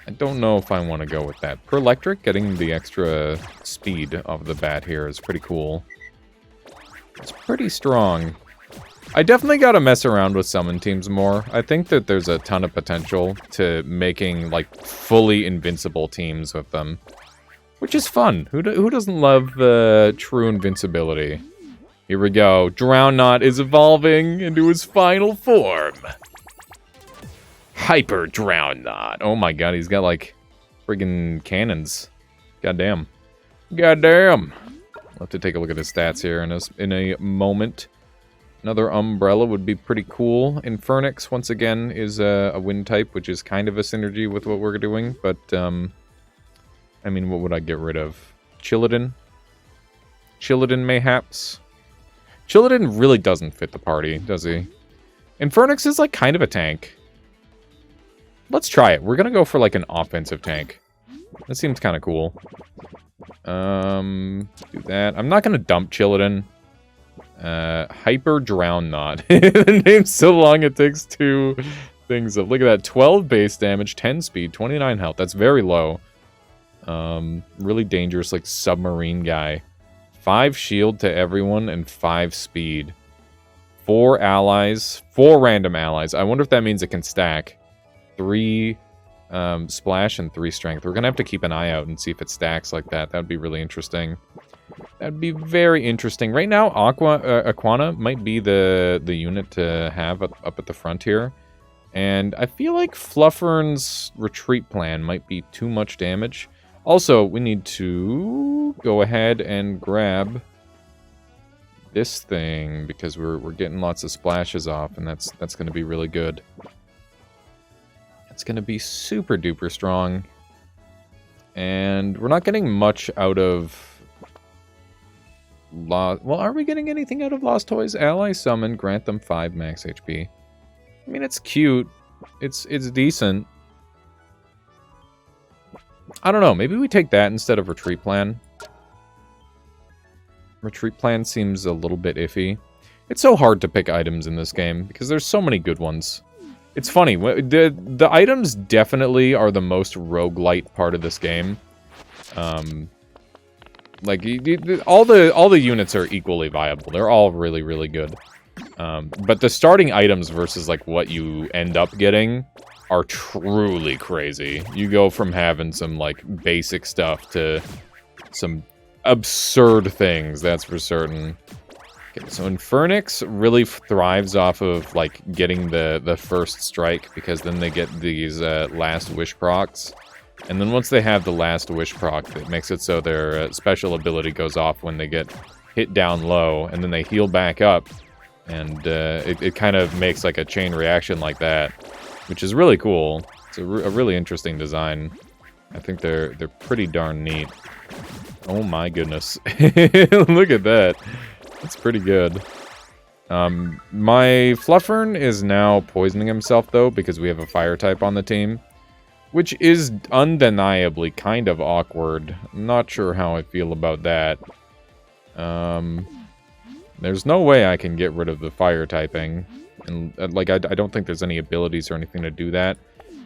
I don't know if I want to go with that. Per Electric, getting the extra speed off the bat here is pretty cool. It's pretty strong. I definitely got to mess around with summon teams more. I think that there's a ton of potential to making, like, fully invincible teams with them. Which is fun. Who doesn't love true invincibility? Here we go. Drownknot is evolving into his final form. Hyper Drownknot. Oh my god, he's got like friggin' cannons. Goddamn. Goddamn. I'll have to take a look at his stats here in a moment. Another Umbrella would be pretty cool. Infernix, once again, is a wind type, which is kind of a synergy with what we're doing. But, I mean, what would I get rid of? Chilladin? Chilladin, mayhaps? Chilladin really doesn't fit the party, does he? Infernix is like kind of a tank. Let's try it. We're gonna go for like an offensive tank. That seems kind of cool. Do that. I'm not gonna dump Chilladin. Hyper Drownknot. The name's so long it takes 2 things up. Look at that. 12 base damage, 10 speed, 29 health. That's very low. Really dangerous, like submarine guy. 5 shield to everyone and 5 speed. 4 allies. 4 random allies. I wonder if that means it can stack. 3 splash and 3 strength. We're gonna have to keep an eye out and see if it stacks like that. That would be really interesting. That'd be very interesting. Right now, Aquana might be the unit to have up at the front here. And I feel like Fluffern's retreat plan might be too much damage. Also, we need to go ahead and grab this thing because we're getting lots of splashes off, and that's going to be really good. It's going to be super duper strong. And we're not getting much out of Lost... Well, are we getting anything out of Lost Toys? Ally summon, grant them 5 max HP. I mean, it's cute. It's decent. I don't know. Maybe we take that instead of retreat plan. Retreat plan seems a little bit iffy. It's so hard to pick items in this game because there's so many good ones. It's funny. The items definitely are the most roguelite part of this game. Like all the units are equally viable. They're all really, really good. But the starting items versus like what you end up getting are truly crazy. You go from having some like basic stuff to some absurd things, that's for certain. Okay, so Infernix really thrives off of like getting the first strike, because then they get these last wish procs. And then once they have the last wish proc, it makes it so their special ability goes off when they get hit down low, and then they heal back up. And it kind of makes like a chain reaction like that, which is really cool. It's a really interesting design. I think they're pretty darn neat. Oh my goodness. Look at that. That's pretty good. My Fluffern is now poisoning himself, though, because we have a fire type on the team, which is undeniably kind of awkward. I'm not sure how I feel about that. There's no way I can get rid of the fire typing. And like, I don't think there's any abilities or anything to do that.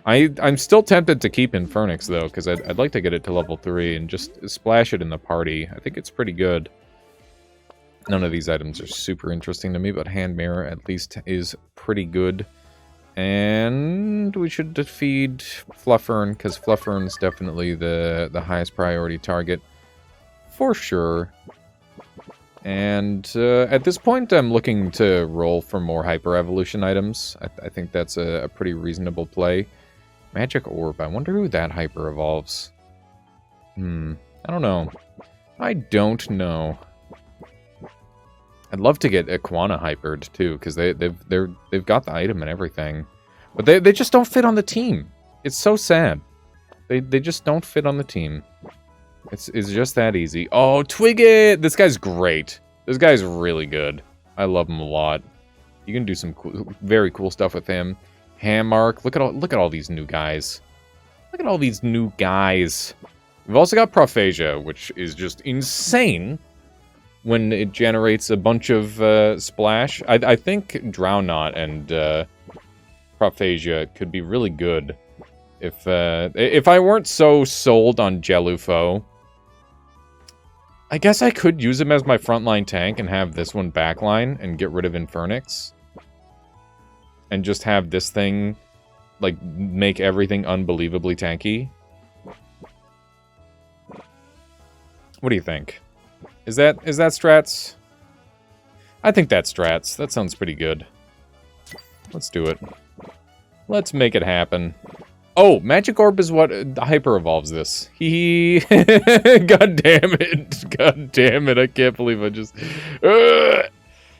I'm still tempted to keep Infernix, though, because I'd like to get it to level 3 and just splash it in the party. I think it's pretty good. None of these items are super interesting to me, but Hand Mirror at least is pretty good. And we should defeat Fluffern, because Fluffern's definitely the highest priority target. For sure. And at this point, I'm looking to roll for more Hyper Evolution items. I think that's a pretty reasonable play. Magic Orb. I wonder who that Hyper Evolves. I don't know. I don't know. I'd love to get Iguana hypered too, because they've got the item and everything, but they just don't fit on the team. It's so sad. They just don't fit on the team. It's just that easy. Oh, Twigget! This guy's great. This guy's really good. I love him a lot. You can do some cool, very cool stuff with him. Hammark. Look at all these new guys. Look at all these new guys. We've also got Prophasia, which is just insane when it generates a bunch of splash. I think Drownot and Prophasia could be really good if I weren't so sold on Jelufo. I guess I could use him as my frontline tank and have this one backline and get rid of Infernix. And just have this thing, like, make everything unbelievably tanky. What do you think? Is that strats? I think that's strats. That sounds pretty good. Let's do it. Let's make it happen. Oh, Magic Orb is what Hyper Evolves this. God damn it. God damn it. I can't believe I just...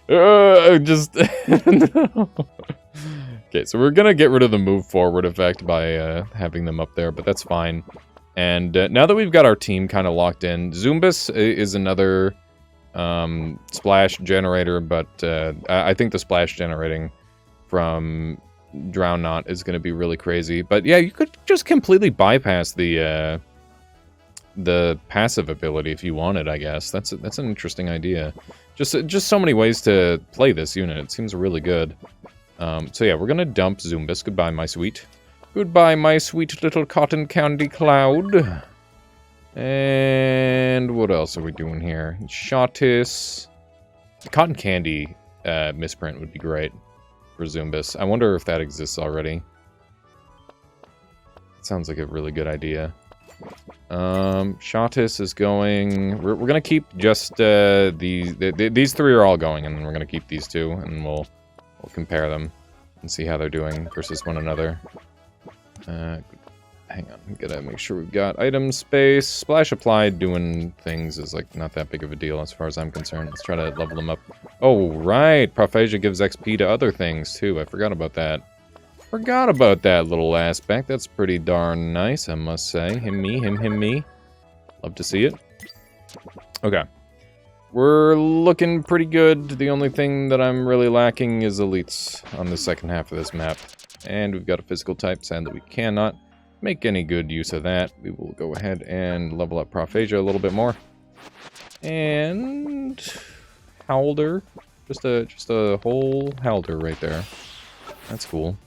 No. Okay, so we're gonna get rid of the move forward effect by having them up there, but that's fine. And now that we've got our team kind of locked in, Zumbus is another splash generator, but I think the splash generating from Drownot is going to be really crazy. But yeah, you could just completely bypass the passive ability if you wanted, I guess. That's an interesting idea. Just so many ways to play this unit. It seems really good. So yeah, we're going to dump Zumbus. Goodbye, my sweet. Goodbye, my sweet little cotton candy cloud. And what else are we doing here? Shottis. Cotton candy misprint would be great for Zumbus. I wonder if that exists already. Sounds like a really good idea. Shottis is going... We're going to keep just these three are all going, and then we're going to keep these two, and we'll compare them and see how they're doing versus one another. Hang on, I'm gonna make sure we've got item space. Splash applied doing things is like not that big of a deal as far as I'm concerned. Let's try to level them up. Oh, right. Prophasia gives XP to other things too. I forgot about that. Forgot about that little aspect. That's pretty darn nice, I must say. Him, me. Love to see it. Okay. We're looking pretty good. The only thing that I'm really lacking is elites on the second half of this map. And we've got a physical type, sad that we cannot make any good use of that, we will go ahead and level up Prophagia a little bit more. And Howler, just a whole Howler right there. That's cool.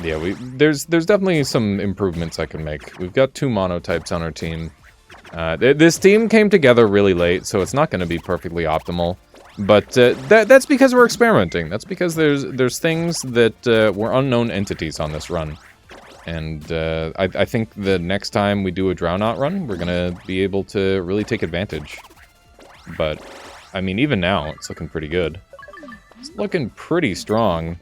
Yeah, there's definitely some improvements I can make. We've got 2 monotypes on our team. This team came together really late, so it's not going to be perfectly optimal. But that's because we're experimenting. That's because there's things that were unknown entities on this run. And I think the next time we do a Drownought run, we're going to be able to really take advantage. But, I mean, even now, it's looking pretty good. It's looking pretty strong,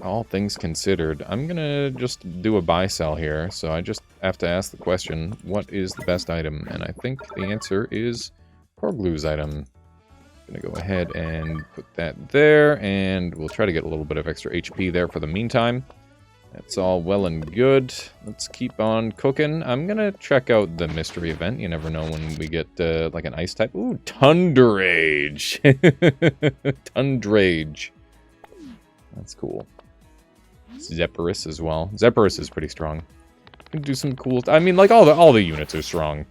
all things considered. I'm going to just do a buy-sell here, so I just have to ask the question, what is the best item? And I think the answer is Porglu's item. Gonna go ahead and put that there, and we'll try to get a little bit of extra HP there for the meantime. That's all well and good. Let's keep on cooking. I'm gonna check out the mystery event. You never know when we get like an ice type. Ooh, Tundrage. Tundrage. That's cool. Zephyrus as well. Zephyrus is pretty strong. Can do some cool. I mean, like all the units are strong.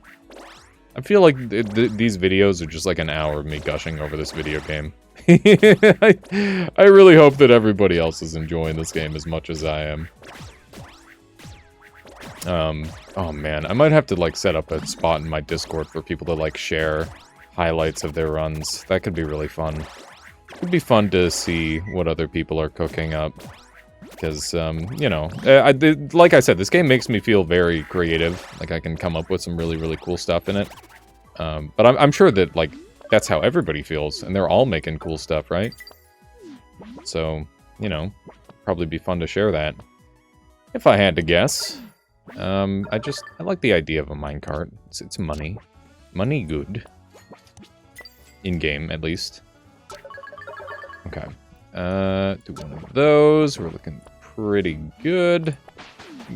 I feel like these videos are just like an hour of me gushing over this video game. I really hope that everybody else is enjoying this game as much as I am. Oh man, I might have to like set up a spot in my Discord for people to like share highlights of their runs. That could be really fun. It'd be fun to see what other people are cooking up. Because, you know, like I said, this game makes me feel very creative. Like, I can come up with some really, really cool stuff in it. But I'm sure that, like, that's how everybody feels. And they're all making cool stuff, right? So, you know, probably be fun to share that. If I had to guess. I like the idea of a minecart. It's money. Money good. In-game, at least. Okay. Do one of those. We're looking pretty good.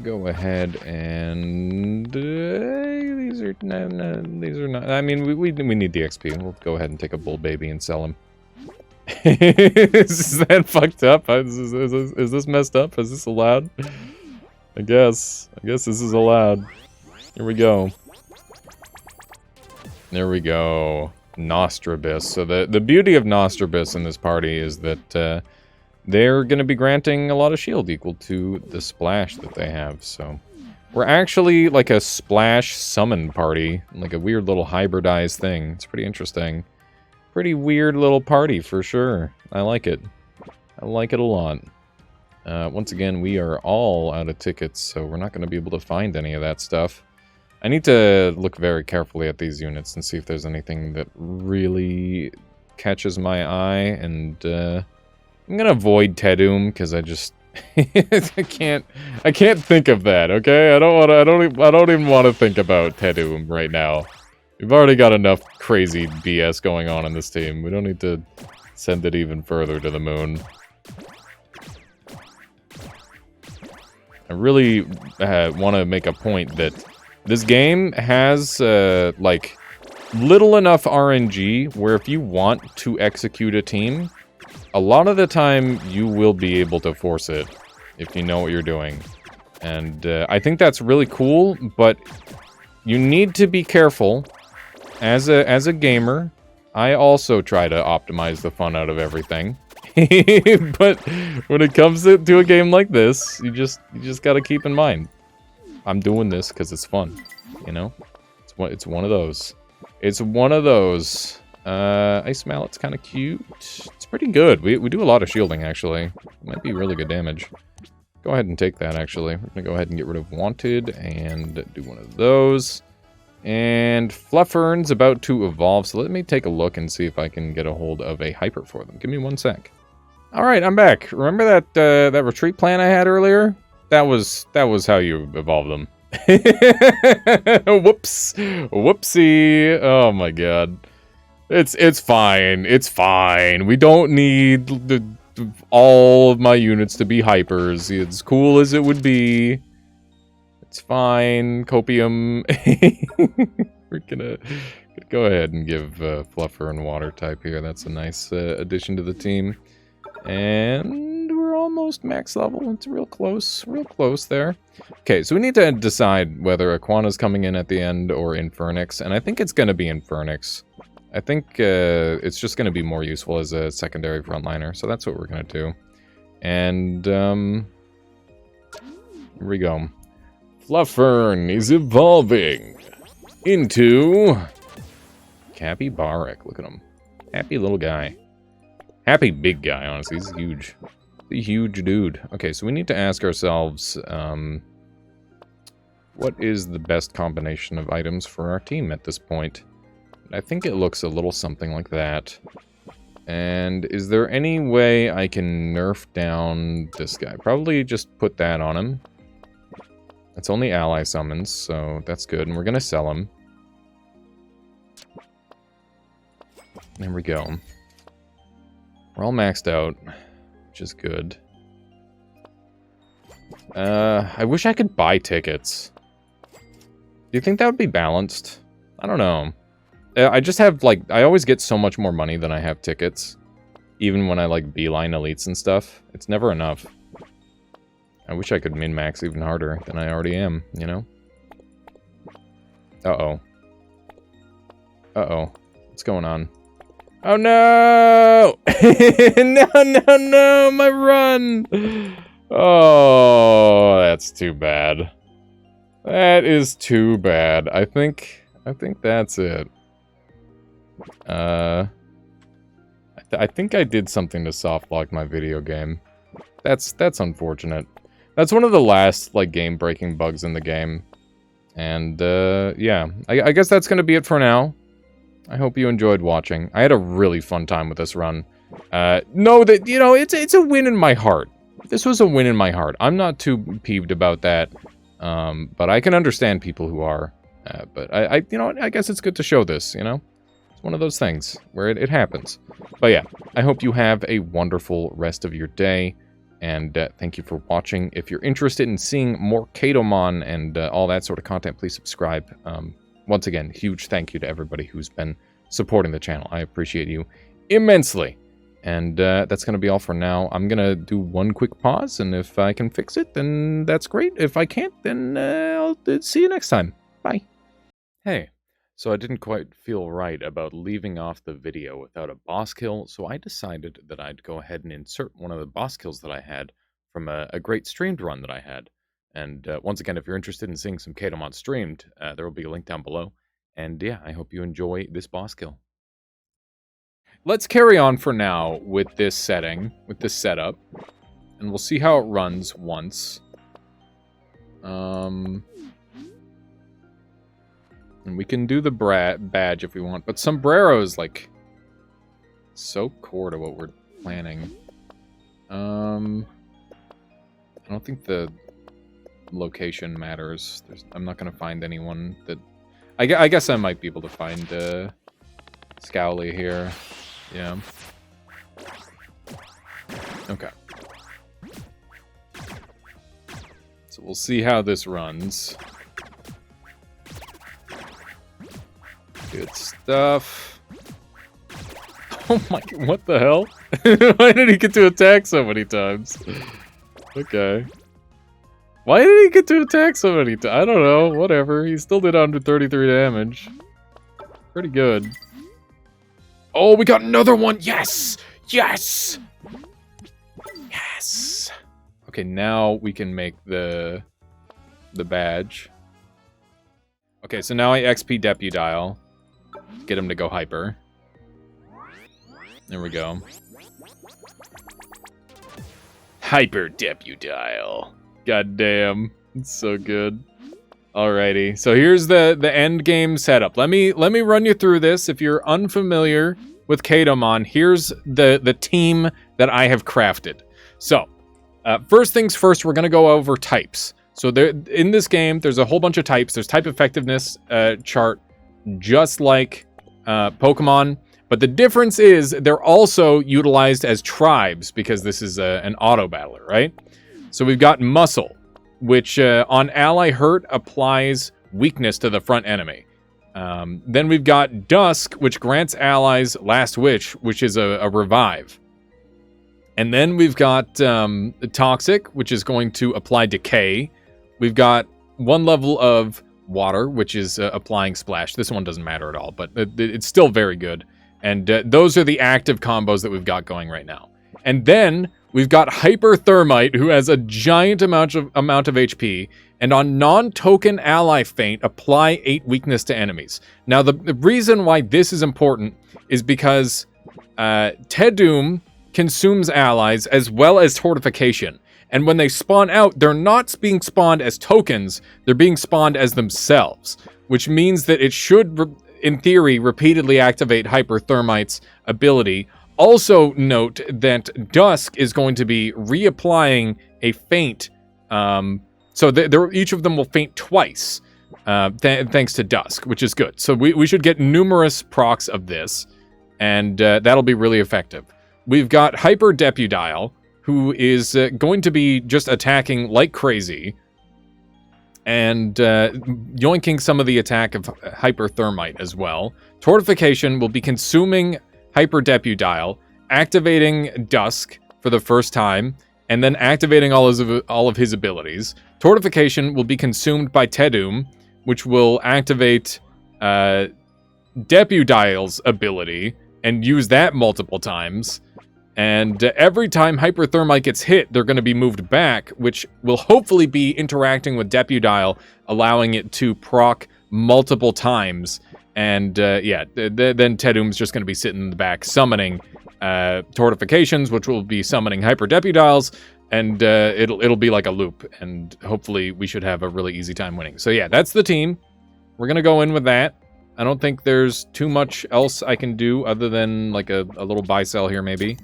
Go ahead and these are no, these are not. I mean, we need the XP. We'll go ahead and take a bull baby and sell him. Is that fucked up? Is this messed up? Is this allowed? I guess this is allowed. Here we go. There we go. Nostrabis. So the beauty of Nostrabis in this party is that they're going to be granting a lot of shield equal to the splash that they have. So we're actually like a splash summon party, like a weird little hybridized thing. It's pretty interesting. Pretty weird little party for sure. I like it. I like it a lot. Once again, we are all out of tickets, so we're not going to be able to find any of that stuff. I need to look very carefully at these units and see if there's anything that really catches my eye, and I'm gonna avoid Tedum because I just I can't think of that. Okay, I don't even want to think about Tedum right now. We've already got enough crazy BS going on in this team. We don't need to send it even further to the moon. I really want to make a point that this game has, like, little enough RNG where if you want to execute a team, a lot of the time you will be able to force it if you know what you're doing. And I think that's really cool, but you need to be careful. As a gamer, I also try to optimize the fun out of everything. But when it comes to a game like this, you just gotta keep in mind, I'm doing this because it's fun, you know? It's one of those. It's one of those. Ice Mallet's kind of cute. It's pretty good. We do a lot of shielding, actually. Might be really good damage. Go ahead and take that, actually. We're gonna go ahead and get rid of Wanted and do one of those. And Fluffern's about to evolve, so let me take a look and see if I can get a hold of a Hyper for them. Give me 1 sec. Alright, I'm back. Remember that retreat plan I had earlier? That was how you evolve them. Whoops. Whoopsie. Oh my god. It's fine. It's fine. We don't need all of my units to be hypers. As cool as it would be. It's fine. Copium. We're gonna go ahead and give Fluffer and Water type here. That's a nice addition to the team. And we're all almost max level. It's real close there. Okay, so we need to decide whether Aquana's coming in at the end or Infernix, and I think it's going to be Infernix. I think it's just going to be more useful as a secondary frontliner, so that's what we're going to do. And, here we go. Fluffern is evolving into Capybaric. Look at him. Happy little guy. Happy big guy, honestly. He's huge. A huge dude. Okay, so we need to ask ourselves, what is the best combination of items for our team at this point? I think it looks a little something like that. And is there any way I can nerf down this guy? Probably just put that on him. It's only ally summons, so that's good. And we're going to sell him. There we go. We're all maxed out, which is good. I wish I could buy tickets. Do you think that would be balanced? I don't know. I just have, like, I always get so much more money than I have tickets. Even when I, like, beeline elites and stuff. It's never enough. I wish I could min-max even harder than I already am, you know? Uh-oh. Uh-oh. What's going on? Oh, no! No, my run! Oh, that's too bad. That is too bad. I think that's it. I think I did something to soft lock my video game. That's unfortunate. That's one of the last, like, game-breaking bugs in the game. And, yeah. I guess that's gonna be it for now. I hope you enjoyed watching. I had a really fun time with this run. Know that, you know, it's a win in my heart. This was a win in my heart. I'm not too peeved about that. But I can understand people who are. But you know, I guess it's good to show this, you know? It's one of those things where it happens. But yeah, I hope you have a wonderful rest of your day. And thank you for watching. If you're interested in seeing more Kadomon and all that sort of content, please subscribe. Once again, huge thank you to everybody who's been supporting the channel. I appreciate you immensely. And that's going to be all for now. I'm going to do one quick pause, and if I can fix it, then that's great. If I can't, then I'll see you next time. Bye. Hey, so I didn't quite feel right about leaving off the video without a boss kill, so I decided that I'd go ahead and insert one of the boss kills that I had from a great streamed run that I had. And once again, if you're interested in seeing some Kadomon streamed, there will be a link down below. And yeah, I hope you enjoy this boss kill. Let's carry on for now with this setting, with this setup. And we'll see how it runs once. And we can do the badge if we want. But sombrero is, like, so core to what we're planning. I don't think the location matters. I'm not going to find anyone that... I guess I might be able to find Scowly here. Yeah. Okay. So we'll see how this runs. Good stuff. Oh my... What the hell? Why did he get to attack so many times? Okay. Why did he get to attack so many times? I don't know. Whatever. He still did 133 damage. Pretty good. Oh, we got another one! Yes! Yes! Yes! Okay, now we can make the badge. Okay, so now I XP Deputile. Get him to go hyper. There we go. Hyper Deputile. God damn. It's so good. Alrighty, so here's the end game setup. Let me run you through this. If you're unfamiliar with Kadomon, here's the team that I have crafted. So, first things first, we're gonna go over types. So there, in this game, there's a whole bunch of types. There's type effectiveness chart, just like Pokemon, but the difference is they're also utilized as tribes because this is an auto battler, right? So we've got Muscle, which on ally hurt applies weakness to the front enemy. Then we've got Dusk, which grants allies Last Wish, which is a revive. And then we've got Toxic, which is going to apply Decay. We've got 1 level of Water, which is applying Splash. This one doesn't matter at all, but it's still very good. And those are the active combos that we've got going right now. And then we've got Hyper Thermite, who has a giant amount of HP. And on non-token ally feint, apply 8 weakness to enemies. Now, the reason why this is important is because Tedum consumes allies as well as Tortification. And when they spawn out, they're not being spawned as tokens, they're being spawned as themselves. Which means that it should, in theory, repeatedly activate Hyper Thermite's ability. Also note that Dusk is going to be reapplying a feint. So each of them will feint twice, thanks to Dusk, which is good. So we should get numerous procs of this, and that'll be really effective. We've got Hyper Depudile, who is going to be just attacking like crazy, and yoinking some of the attack of Hyper Thermite as well. Tortification will be consuming Hyper Depudile, activating Dusk for the first time, and then activating all of his abilities. Tortification will be consumed by Tedum, which will activate Depudile's ability and use that multiple times. And every time Hyper Thermite gets hit, they're going to be moved back, which will hopefully be interacting with Depudile, allowing it to proc multiple times. And yeah, then Tedum's just going to be sitting in the back summoning Tortifications, which will be summoning Hyper Depudiles, and it'll be like a loop, and hopefully we should have a really easy time winning. So yeah, that's the team. We're going to go in with that. I don't think there's too much else I can do other than like a little buy sell here maybe.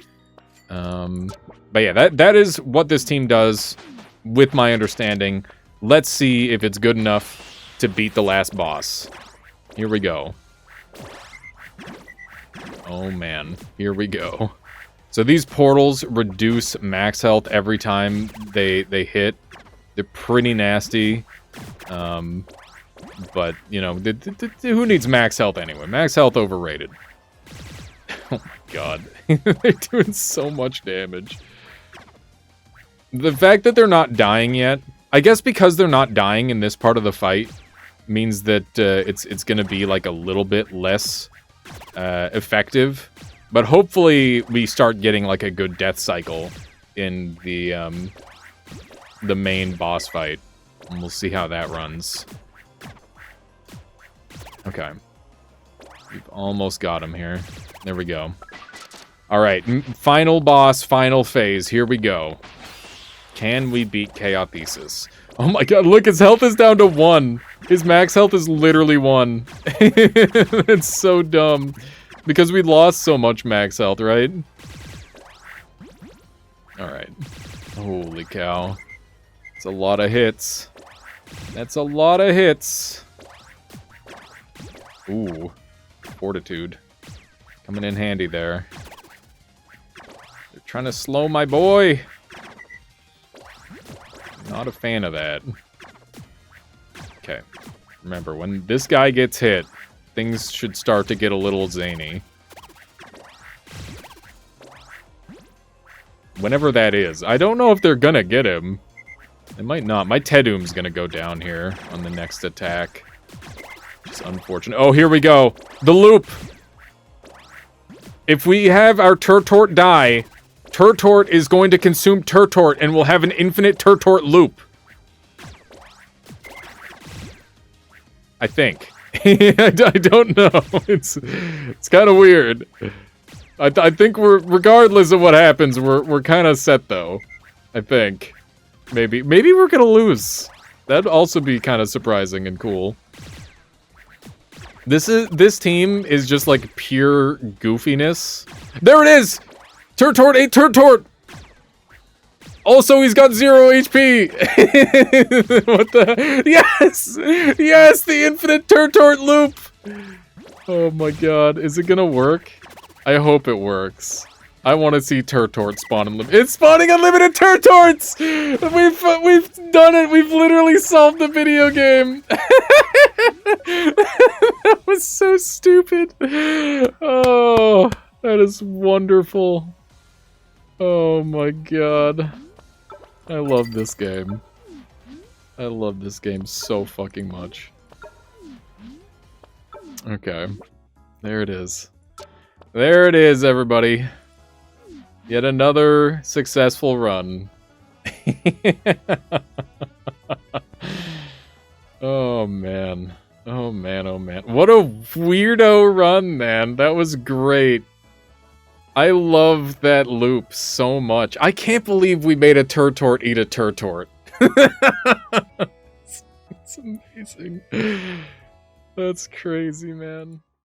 But yeah, that is what this team does with my understanding. Let's see if it's good enough to beat the last boss. Here we go. Oh man, here we go. So these portals reduce max health every time they hit. They're pretty nasty. But, you know, who needs max health anyway? Max health overrated. Oh my god. They're doing so much damage. The fact that they're not dying yet, I guess because they're not dying in this part of the fight, means that it's going to be like a little bit less effective. But hopefully we start getting like a good death cycle in the main boss fight. And we'll see how that runs. Okay. We've almost got him here. There we go. Alright, final boss, final phase. Here we go. Can we beat Chaothesis? Oh my god, look, his health is down to 1. His max health is literally 1. It's so dumb. Because we lost so much max health, right? Alright. Holy cow. That's a lot of hits. That's a lot of hits. Ooh. Fortitude. Coming in handy there. They're trying to slow my boy. Not a fan of that. Okay. Remember, when this guy gets hit, things should start to get a little zany. Whenever that is. I don't know if they're gonna get him. They might not. My Tedum's gonna go down here on the next attack. It's unfortunate. Oh, here we go. The loop. If we have our Turtort die, Turtort is going to consume Turtort and we'll have an infinite Turtort loop. I think. I don't know. It's kind of weird. I think we're, regardless of what happens, we're kind of set though. I think. Maybe we're gonna lose. That'd also be kind of surprising and cool. This team is just like pure goofiness. There it is! Turtort ate Turtort! Also, he's got 0 HP! What the? Yes! Yes, the infinite Turtort loop! Oh my god, is it gonna work? I hope it works. I want to see Turtort spawn unlimited. It's spawning unlimited Turtorts! We've done it! We've literally solved the video game! That was so stupid. Oh, that is wonderful. Oh my god. I love this game. I love this game so fucking much. Okay. There it is. There it is, everybody. Yet another successful run. Oh, man. Oh, man, oh, man. What a weirdo run, man. That was great. I love that loop so much. I can't believe we made a Turtort eat a Turtort. It's amazing. That's crazy, man.